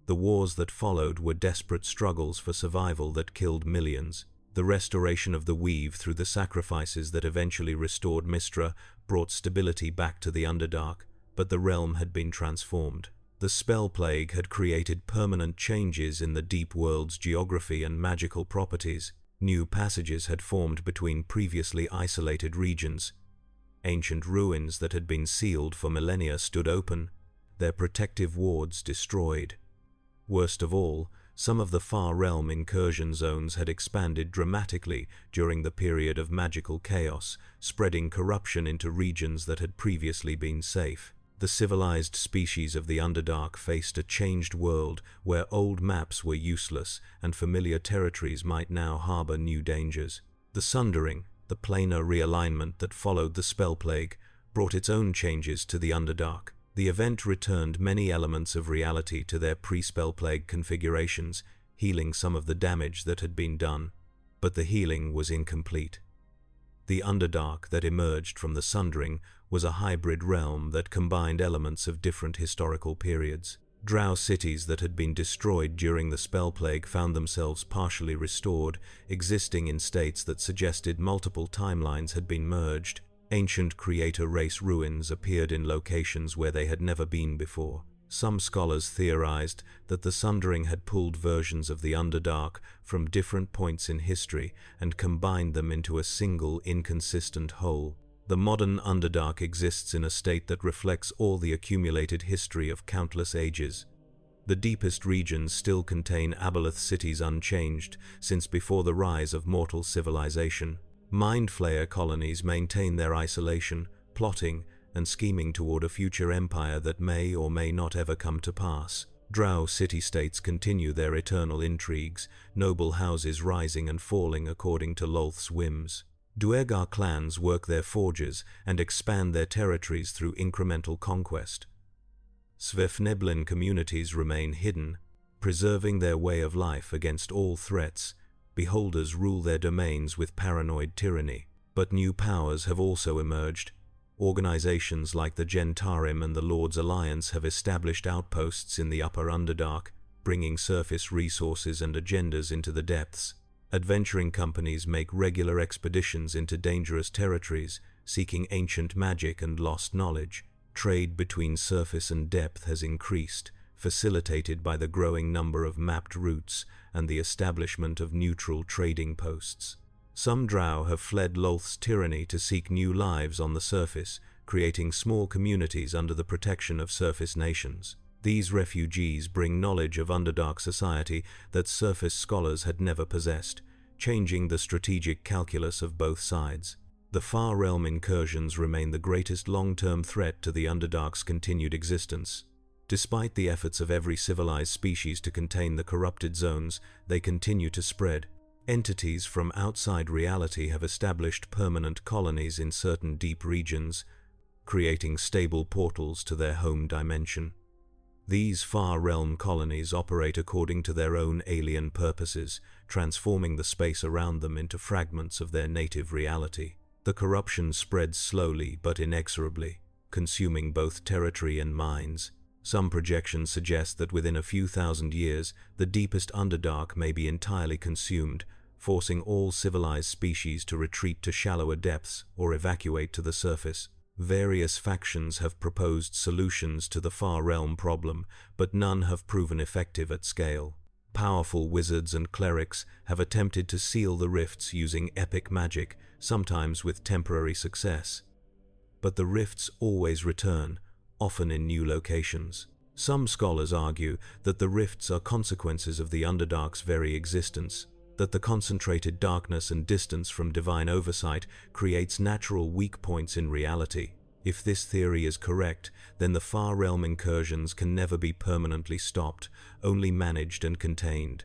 The wars that followed were desperate struggles for survival that killed millions. The restoration of the weave through the sacrifices that eventually restored Mistra brought stability back to the Underdark, but the realm had been transformed. The spell plague had created permanent changes in the deep world's geography and magical properties. New passages had formed between previously isolated regions. Ancient ruins that had been sealed for millennia stood open, their protective wards destroyed. Worst of all, some of the far realm incursion zones had expanded dramatically during the period of magical chaos, spreading corruption into regions that had previously been safe. The civilized species of the Underdark faced a changed world where old maps were useless and familiar territories might now harbor new dangers. The Sundering, the planar realignment that followed the Spellplague, brought its own changes to the Underdark. The event returned many elements of reality to their pre-Spellplague configurations, healing some of the damage that had been done. But the healing was incomplete. The Underdark that emerged from the Sundering was a hybrid realm that combined elements of different historical periods. Drow cities that had been destroyed during the Spellplague found themselves partially restored, existing in states that suggested multiple timelines had been merged. Ancient creator race ruins appeared in locations where they had never been before. Some scholars theorized that the Sundering had pulled versions of the Underdark from different points in history and combined them into a single inconsistent whole. The modern Underdark exists in a state that reflects all the accumulated history of countless ages. The deepest regions still contain aboleth cities unchanged since before the rise of mortal civilization. Mind flayer colonies maintain their isolation, plotting and scheming toward a future empire that may or may not ever come to pass. Drow city-states continue their eternal intrigues, noble houses rising and falling according to Lolth's whims. Duergar clans work their forges and expand their territories through incremental conquest. Svefneblin communities remain hidden, preserving their way of life against all threats. Beholders rule their domains with paranoid tyranny. But new powers have also emerged. Organizations like the Gentarim and the Lord's Alliance have established outposts in the upper Underdark, bringing surface resources and agendas into the depths. Adventuring companies make regular expeditions into dangerous territories, seeking ancient magic and lost knowledge. Trade between surface and depth has increased, facilitated by the growing number of mapped routes and the establishment of neutral trading posts. Some drow have fled Lolth's tyranny to seek new lives on the surface, creating small communities under the protection of surface nations. These refugees bring knowledge of Underdark society that surface scholars had never possessed, changing the strategic calculus of both sides. The Far Realm incursions remain the greatest long-term threat to the Underdark's continued existence. Despite the efforts of every civilized species to contain the corrupted zones, they continue to spread. Entities from outside reality have established permanent colonies in certain deep regions, creating stable portals to their home dimension. These far realm colonies operate according to their own alien purposes, transforming the space around them into fragments of their native reality. The corruption spreads slowly but inexorably, consuming both territory and minds. Some projections suggest that within a few thousand years, the deepest Underdark may be entirely consumed, forcing all civilized species to retreat to shallower depths or evacuate to the surface. Various factions have proposed solutions to the Far Realm problem, but none have proven effective at scale. powerful wizards and clerics have attempted to seal the rifts using epic magic, sometimes with temporary success. But the rifts always return, often in new locations. Some scholars argue that the rifts are consequences of the Underdark's very existence, that the concentrated darkness and distance from divine oversight creates natural weak points in reality. If this theory is correct, then the far realm incursions can never be permanently stopped, only managed and contained.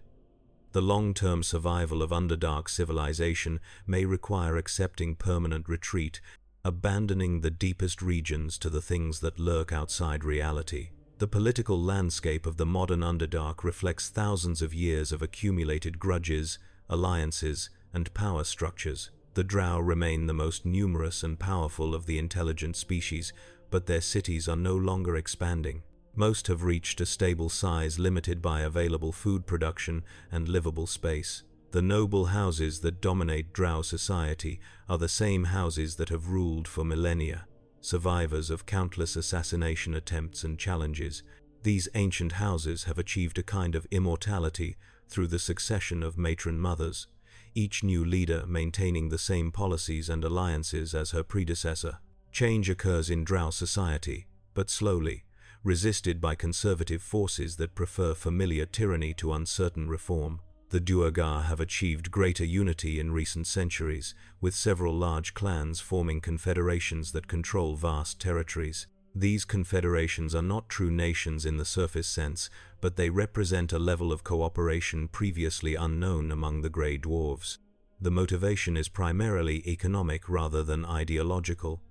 The long-term survival of Underdark civilization may require accepting permanent retreat, abandoning the deepest regions to the things that lurk outside reality. The political landscape of the modern Underdark reflects thousands of years of accumulated grudges, alliances, and power structures. The drow remain the most numerous and powerful of the intelligent species, but their cities are no longer expanding. Most have reached a stable size limited by available food production and livable space. The noble houses that dominate drow society are the same houses that have ruled for millennia. Survivors of countless assassination attempts and challenges, these ancient houses have achieved a kind of immortality through the succession of matron mothers, each new leader maintaining the same policies and alliances as her predecessor. Change occurs in drow society, but slowly, resisted by conservative forces that prefer familiar tyranny to uncertain reform. The Duergar have achieved greater unity in recent centuries, with several large clans forming confederations that control vast territories. These confederations are not true nations in the surface sense, but they represent a level of cooperation previously unknown among the Grey Dwarves. The motivation is primarily economic rather than ideological.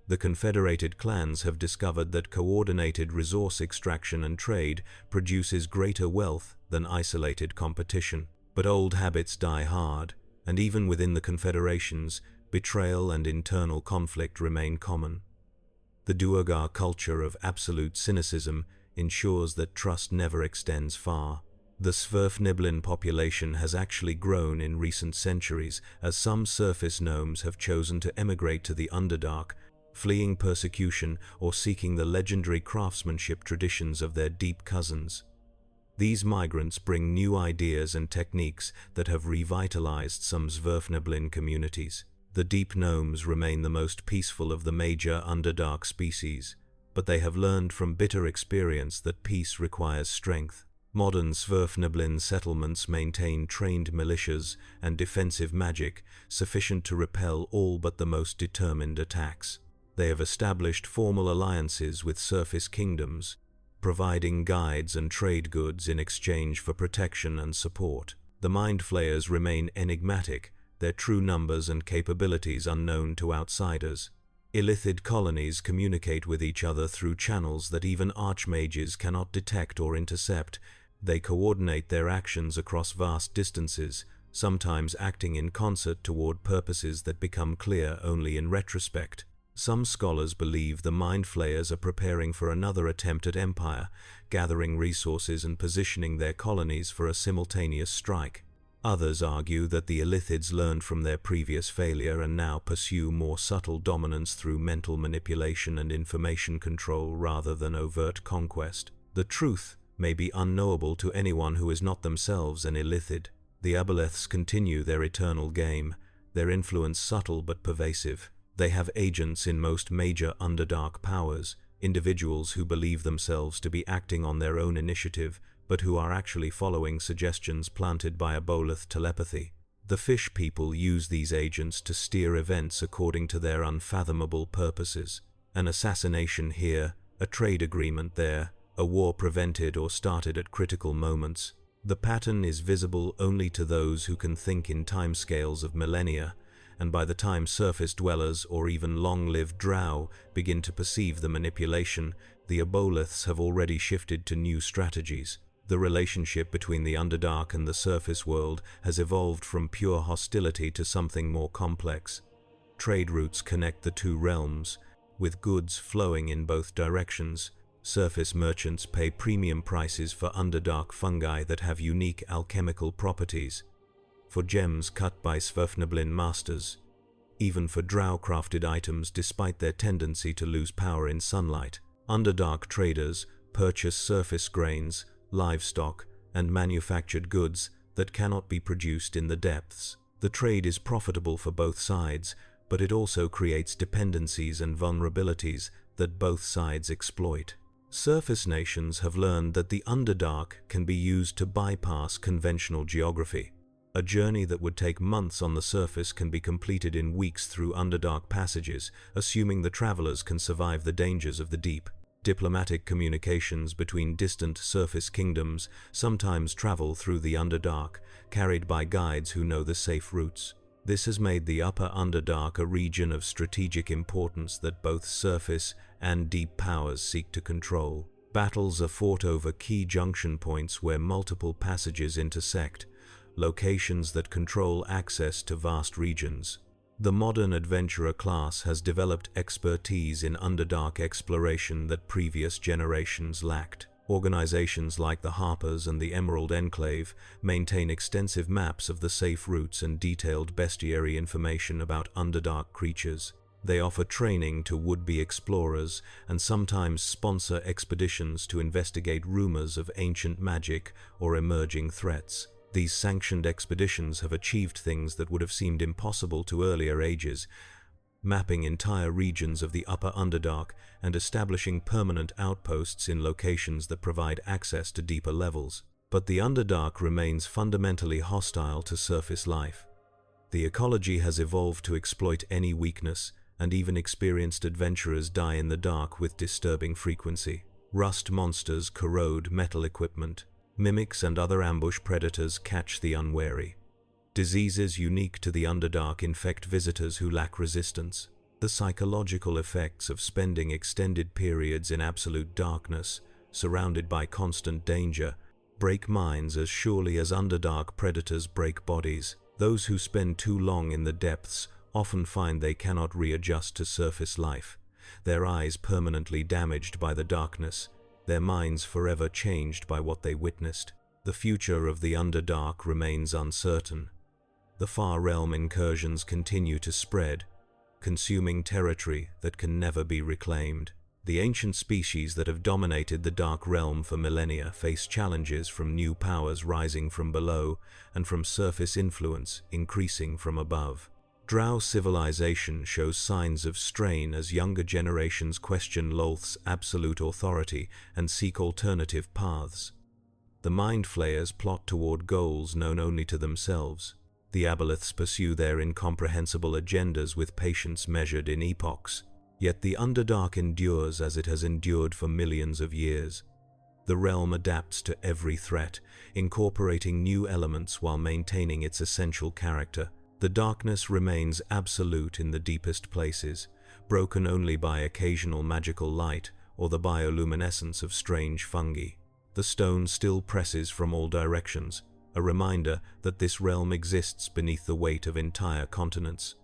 The confederated clans have discovered that coordinated resource extraction and trade produces greater wealth than isolated competition. But old habits die hard, and even within the confederations, betrayal and internal conflict remain common. The Duergar culture of absolute cynicism ensures that trust never extends far. The Sverfniblin population has actually grown in recent centuries, as some surface gnomes have chosen to emigrate to the Underdark, fleeing persecution or seeking the legendary craftsmanship traditions of their deep cousins. These migrants bring new ideas and techniques that have revitalized some Sverfniblin communities. The deep gnomes remain the most peaceful of the major Underdark species, but they have learned from bitter experience that peace requires strength. Modern Sverfniblin settlements maintain trained militias and defensive magic sufficient to repel all but the most determined attacks. They have established formal alliances with surface kingdoms, providing guides and trade goods in exchange for protection and support. The Mind Flayers remain enigmatic, their true numbers and capabilities unknown to outsiders. Illithid colonies communicate with each other through channels that even archmages cannot detect or intercept. They coordinate their actions across vast distances, sometimes acting in concert toward purposes that become clear only in retrospect. Some scholars believe the Mind Flayers are preparing for another attempt at empire, gathering resources and positioning their colonies for a simultaneous strike. Others argue that the Illithids learned from their previous failure and now pursue more subtle dominance through mental manipulation and information control rather than overt conquest. The truth may be unknowable to anyone who is not themselves an Illithid. The Aboleths continue their eternal game, their influence subtle but pervasive. They have agents in most major Underdark powers, individuals who believe themselves to be acting on their own initiative, but who are actually following suggestions planted by Aboleth telepathy. The Fish People use these agents to steer events according to their unfathomable purposes. An assassination here, a trade agreement there, a war prevented or started at critical moments. The pattern is visible only to those who can think in timescales of millennia, and by the time surface dwellers or even long-lived drow begin to perceive the manipulation, the Aboleths have already shifted to new strategies. The relationship between the Underdark and the surface world has evolved from pure hostility to something more complex. Trade routes connect the two realms, with goods flowing in both directions. Surface merchants pay premium prices for Underdark fungi that have unique alchemical properties, for gems cut by Sverfniblin masters, even for drow-crafted items despite their tendency to lose power in sunlight. Underdark traders purchase surface grains, livestock, and manufactured goods that cannot be produced in the depths. The trade is profitable for both sides, but it also creates dependencies and vulnerabilities that both sides exploit. Surface nations have learned that the Underdark can be used to bypass conventional geography. A journey that would take months on the surface can be completed in weeks through Underdark passages, assuming the travelers can survive the dangers of the deep. Diplomatic communications between distant surface kingdoms sometimes travel through the Underdark, carried by guides who know the safe routes. This has made the Upper Underdark a region of strategic importance that both surface and deep powers seek to control. Battles are fought over key junction points where multiple passages intersect, locations that control access to vast regions. The modern adventurer class has developed expertise in Underdark exploration that previous generations lacked. Organizations like the Harpers and the Emerald Enclave maintain extensive maps of the safe routes and detailed bestiary information about Underdark creatures. They offer training to would-be explorers and sometimes sponsor expeditions to investigate rumors of ancient magic or emerging threats. These sanctioned expeditions have achieved things that would have seemed impossible to earlier ages, mapping entire regions of the Upper Underdark and establishing permanent outposts in locations that provide access to deeper levels. But the Underdark remains fundamentally hostile to surface life. The ecology has evolved to exploit any weakness, and even experienced adventurers die in the dark with disturbing frequency. Rust monsters corrode metal equipment. Mimics and other ambush predators catch the unwary. Diseases unique to the Underdark infect visitors who lack resistance. The psychological effects of spending extended periods in absolute darkness, surrounded by constant danger, break minds as surely as Underdark predators break bodies. Those who spend too long in the depths often find they cannot readjust to surface life, their eyes permanently damaged by the darkness, their minds forever changed by what they witnessed. The future of the Underdark remains uncertain. The Far Realm incursions continue to spread, consuming territory that can never be reclaimed. The ancient species that have dominated the Dark Realm for millennia face challenges from new powers rising from below and from surface influence increasing from above. Drow civilization shows signs of strain as younger generations question Lolth's absolute authority and seek alternative paths. The Mind Flayers plot toward goals known only to themselves. The Aboleths pursue their incomprehensible agendas with patience measured in epochs. Yet the Underdark endures as it has endured for millions of years. The realm adapts to every threat, incorporating new elements while maintaining its essential character. The darkness remains absolute in the deepest places, broken only by occasional magical light or the bioluminescence of strange fungi. The stone still presses from all directions, a reminder that this realm exists beneath the weight of entire continents.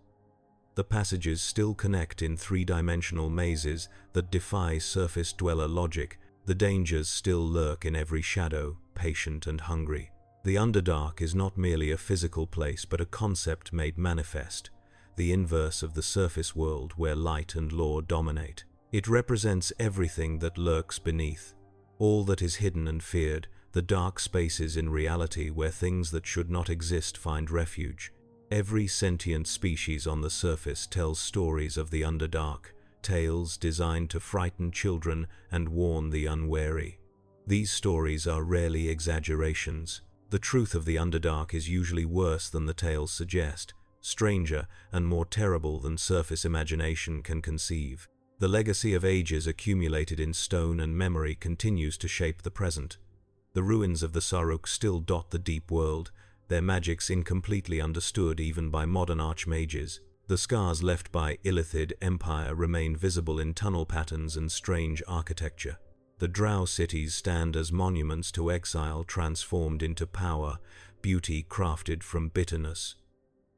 The passages still connect in three-dimensional mazes that defy surface dweller logic. The dangers still lurk in every shadow, patient and hungry. The Underdark is not merely a physical place but a concept made manifest, the inverse of the surface world where light and law dominate. It represents everything that lurks beneath, all that is hidden and feared, the dark spaces in reality where things that should not exist find refuge. Every sentient species on the surface tells stories of the Underdark, tales designed to frighten children and warn the unwary. These stories are rarely exaggerations. The truth of the Underdark is usually worse than the tales suggest, stranger and more terrible than surface imagination can conceive. The legacy of ages accumulated in stone and memory continues to shape the present. The ruins of the Saruk still dot the deep world, their magics incompletely understood even by modern archmages. The scars left by illithid empire remain visible in tunnel patterns and strange architecture. The drow cities stand as monuments to exile transformed into power, beauty crafted from bitterness.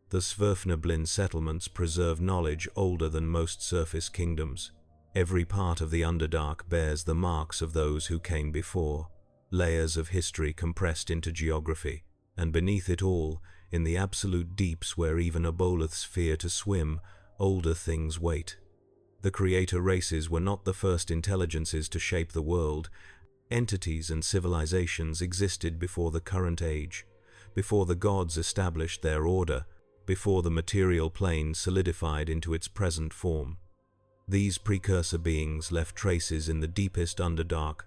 The Sverfnablin settlements preserve knowledge older than most surface kingdoms. Every part of the Underdark bears the marks of those who came before, layers of history compressed into geography, and beneath it all, in the absolute deeps where even aboleths fear to swim, older things wait. The creator races were not the first intelligences to shape the world. entities and civilizations existed before the current age, before the gods established their order, before the material plane solidified into its present form. These precursor beings left traces in the deepest Underdark,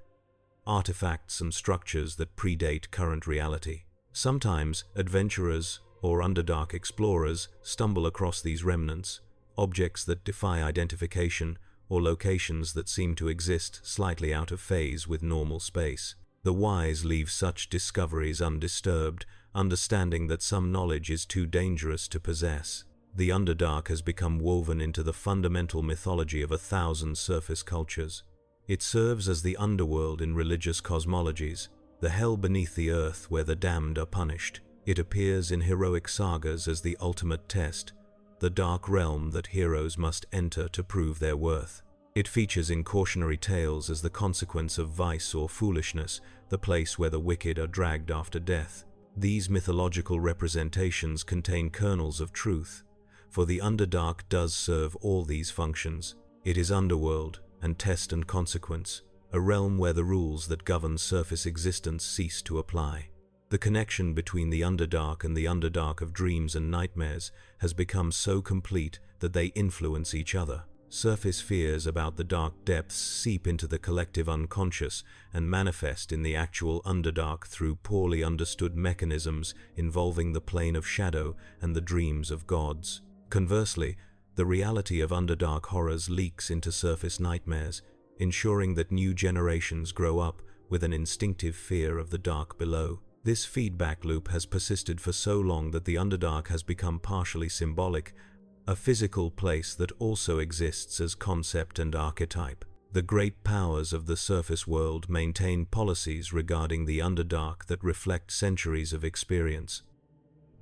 artifacts and structures that predate current reality. Sometimes adventurers or Underdark explorers stumble across these remnants, objects that defy identification or locations that seem to exist slightly out of phase with normal space. The wise leave such discoveries undisturbed, understanding that some knowledge is too dangerous to possess. The Underdark has become woven into the fundamental mythology of 1,000 surface cultures. It serves as the underworld in religious cosmologies, the hell beneath the earth where the damned are punished. It appears in heroic sagas as the ultimate test, the dark realm that heroes must enter to prove their worth. It features in cautionary tales as the consequence of vice or foolishness, the place where the wicked are dragged after death. These mythological representations contain kernels of truth, for the Underdark does serve all these functions. It is underworld and test and consequence, a realm where the rules that govern surface existence cease to apply. The connection between the Underdark and the Underdark of dreams and nightmares has become so complete that they influence each other. Surface fears about the dark depths seep into the collective unconscious and manifest in the actual Underdark through poorly understood mechanisms involving the plane of shadow and the dreams of gods. Conversely, the reality of Underdark horrors leaks into surface nightmares, ensuring that new generations grow up with an instinctive fear of the dark below. This feedback loop has persisted for so long that the Underdark has become partially symbolic, a physical place that also exists as concept and archetype. The great powers of the surface world maintain policies regarding the Underdark that reflect centuries of experience.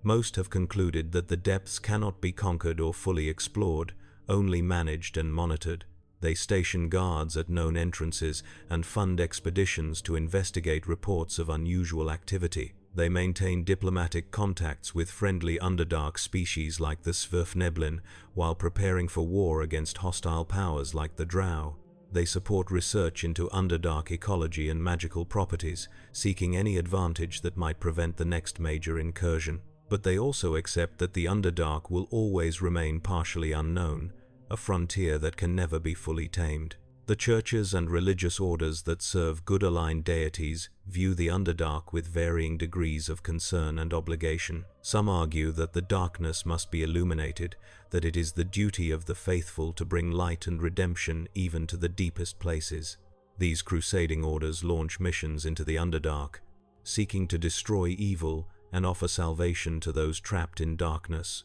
Most have concluded that the depths cannot be conquered or fully explored, only managed and monitored. They station guards at known entrances and fund expeditions to investigate reports of unusual activity. They maintain diplomatic contacts with friendly Underdark species like the Svirfneblin while preparing for war against hostile powers like the drow. They support research into Underdark ecology and magical properties, seeking any advantage that might prevent the next major incursion. But they also accept that the Underdark will always remain partially unknown, a frontier that can never be fully tamed. The churches and religious orders that serve good-aligned deities view the Underdark with varying degrees of concern and obligation. Some argue that the darkness must be illuminated, that it is the duty of the faithful to bring light and redemption even to the deepest places. These crusading orders launch missions into the Underdark, seeking to destroy evil and offer salvation to those trapped in darkness.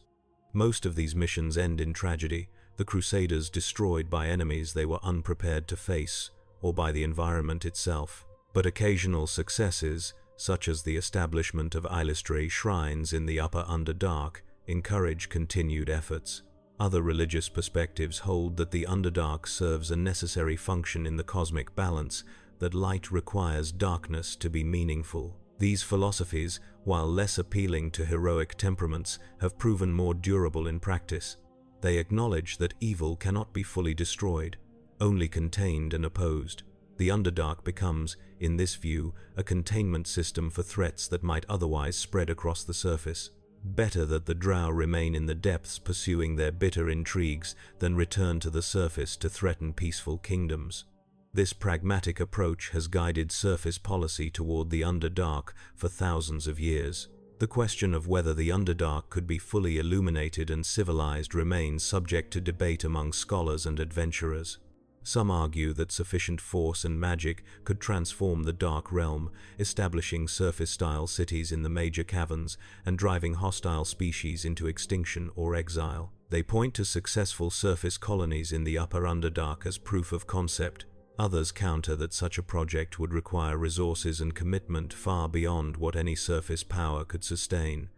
Most of these missions end in tragedy, the Crusaders destroyed by enemies they were unprepared to face, or by the environment itself. But occasional successes, such as the establishment of illithid shrines in the upper Underdark, encourage continued efforts. Other religious perspectives hold that the Underdark serves a necessary function in the cosmic balance, that light requires darkness to be meaningful. These philosophies, while less appealing to heroic temperaments, have proven more durable in practice. They acknowledge that evil cannot be fully destroyed, only contained and opposed. The Underdark becomes, in this view, a containment system for threats that might otherwise spread across the surface. Better that the drow remain in the depths pursuing their bitter intrigues than return to the surface to threaten peaceful kingdoms. This pragmatic approach has guided surface policy toward the Underdark for thousands of years. The question of whether the Underdark could be fully illuminated and civilized remains subject to debate among scholars and adventurers. Some argue that sufficient force and magic could transform the Dark Realm, establishing surface-style cities in the major caverns and driving hostile species into extinction or exile. They point to successful surface colonies in the upper Underdark as proof of concept. Others counter that such a project would require resources and commitment far beyond what any surface power could sustain,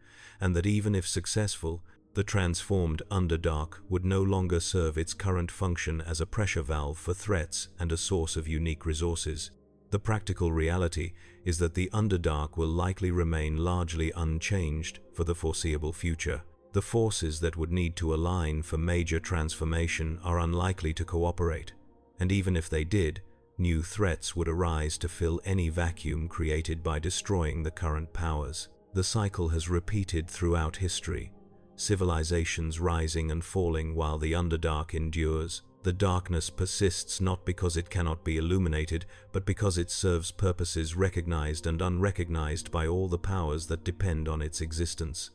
and that even if successful, the transformed Underdark would no longer serve its current function as a pressure valve for threats and a source of unique resources. The practical reality is that the Underdark will likely remain largely unchanged for the foreseeable future. The forces that would need to align for major transformation are unlikely to cooperate. And even if they did, New threats would arise to fill any vacuum created by destroying the current powers. The cycle has repeated throughout history, civilizations rising and falling while the Underdark endures. The darkness persists not because it cannot be illuminated, but because it serves purposes recognized and unrecognized by all the powers that depend on its existence.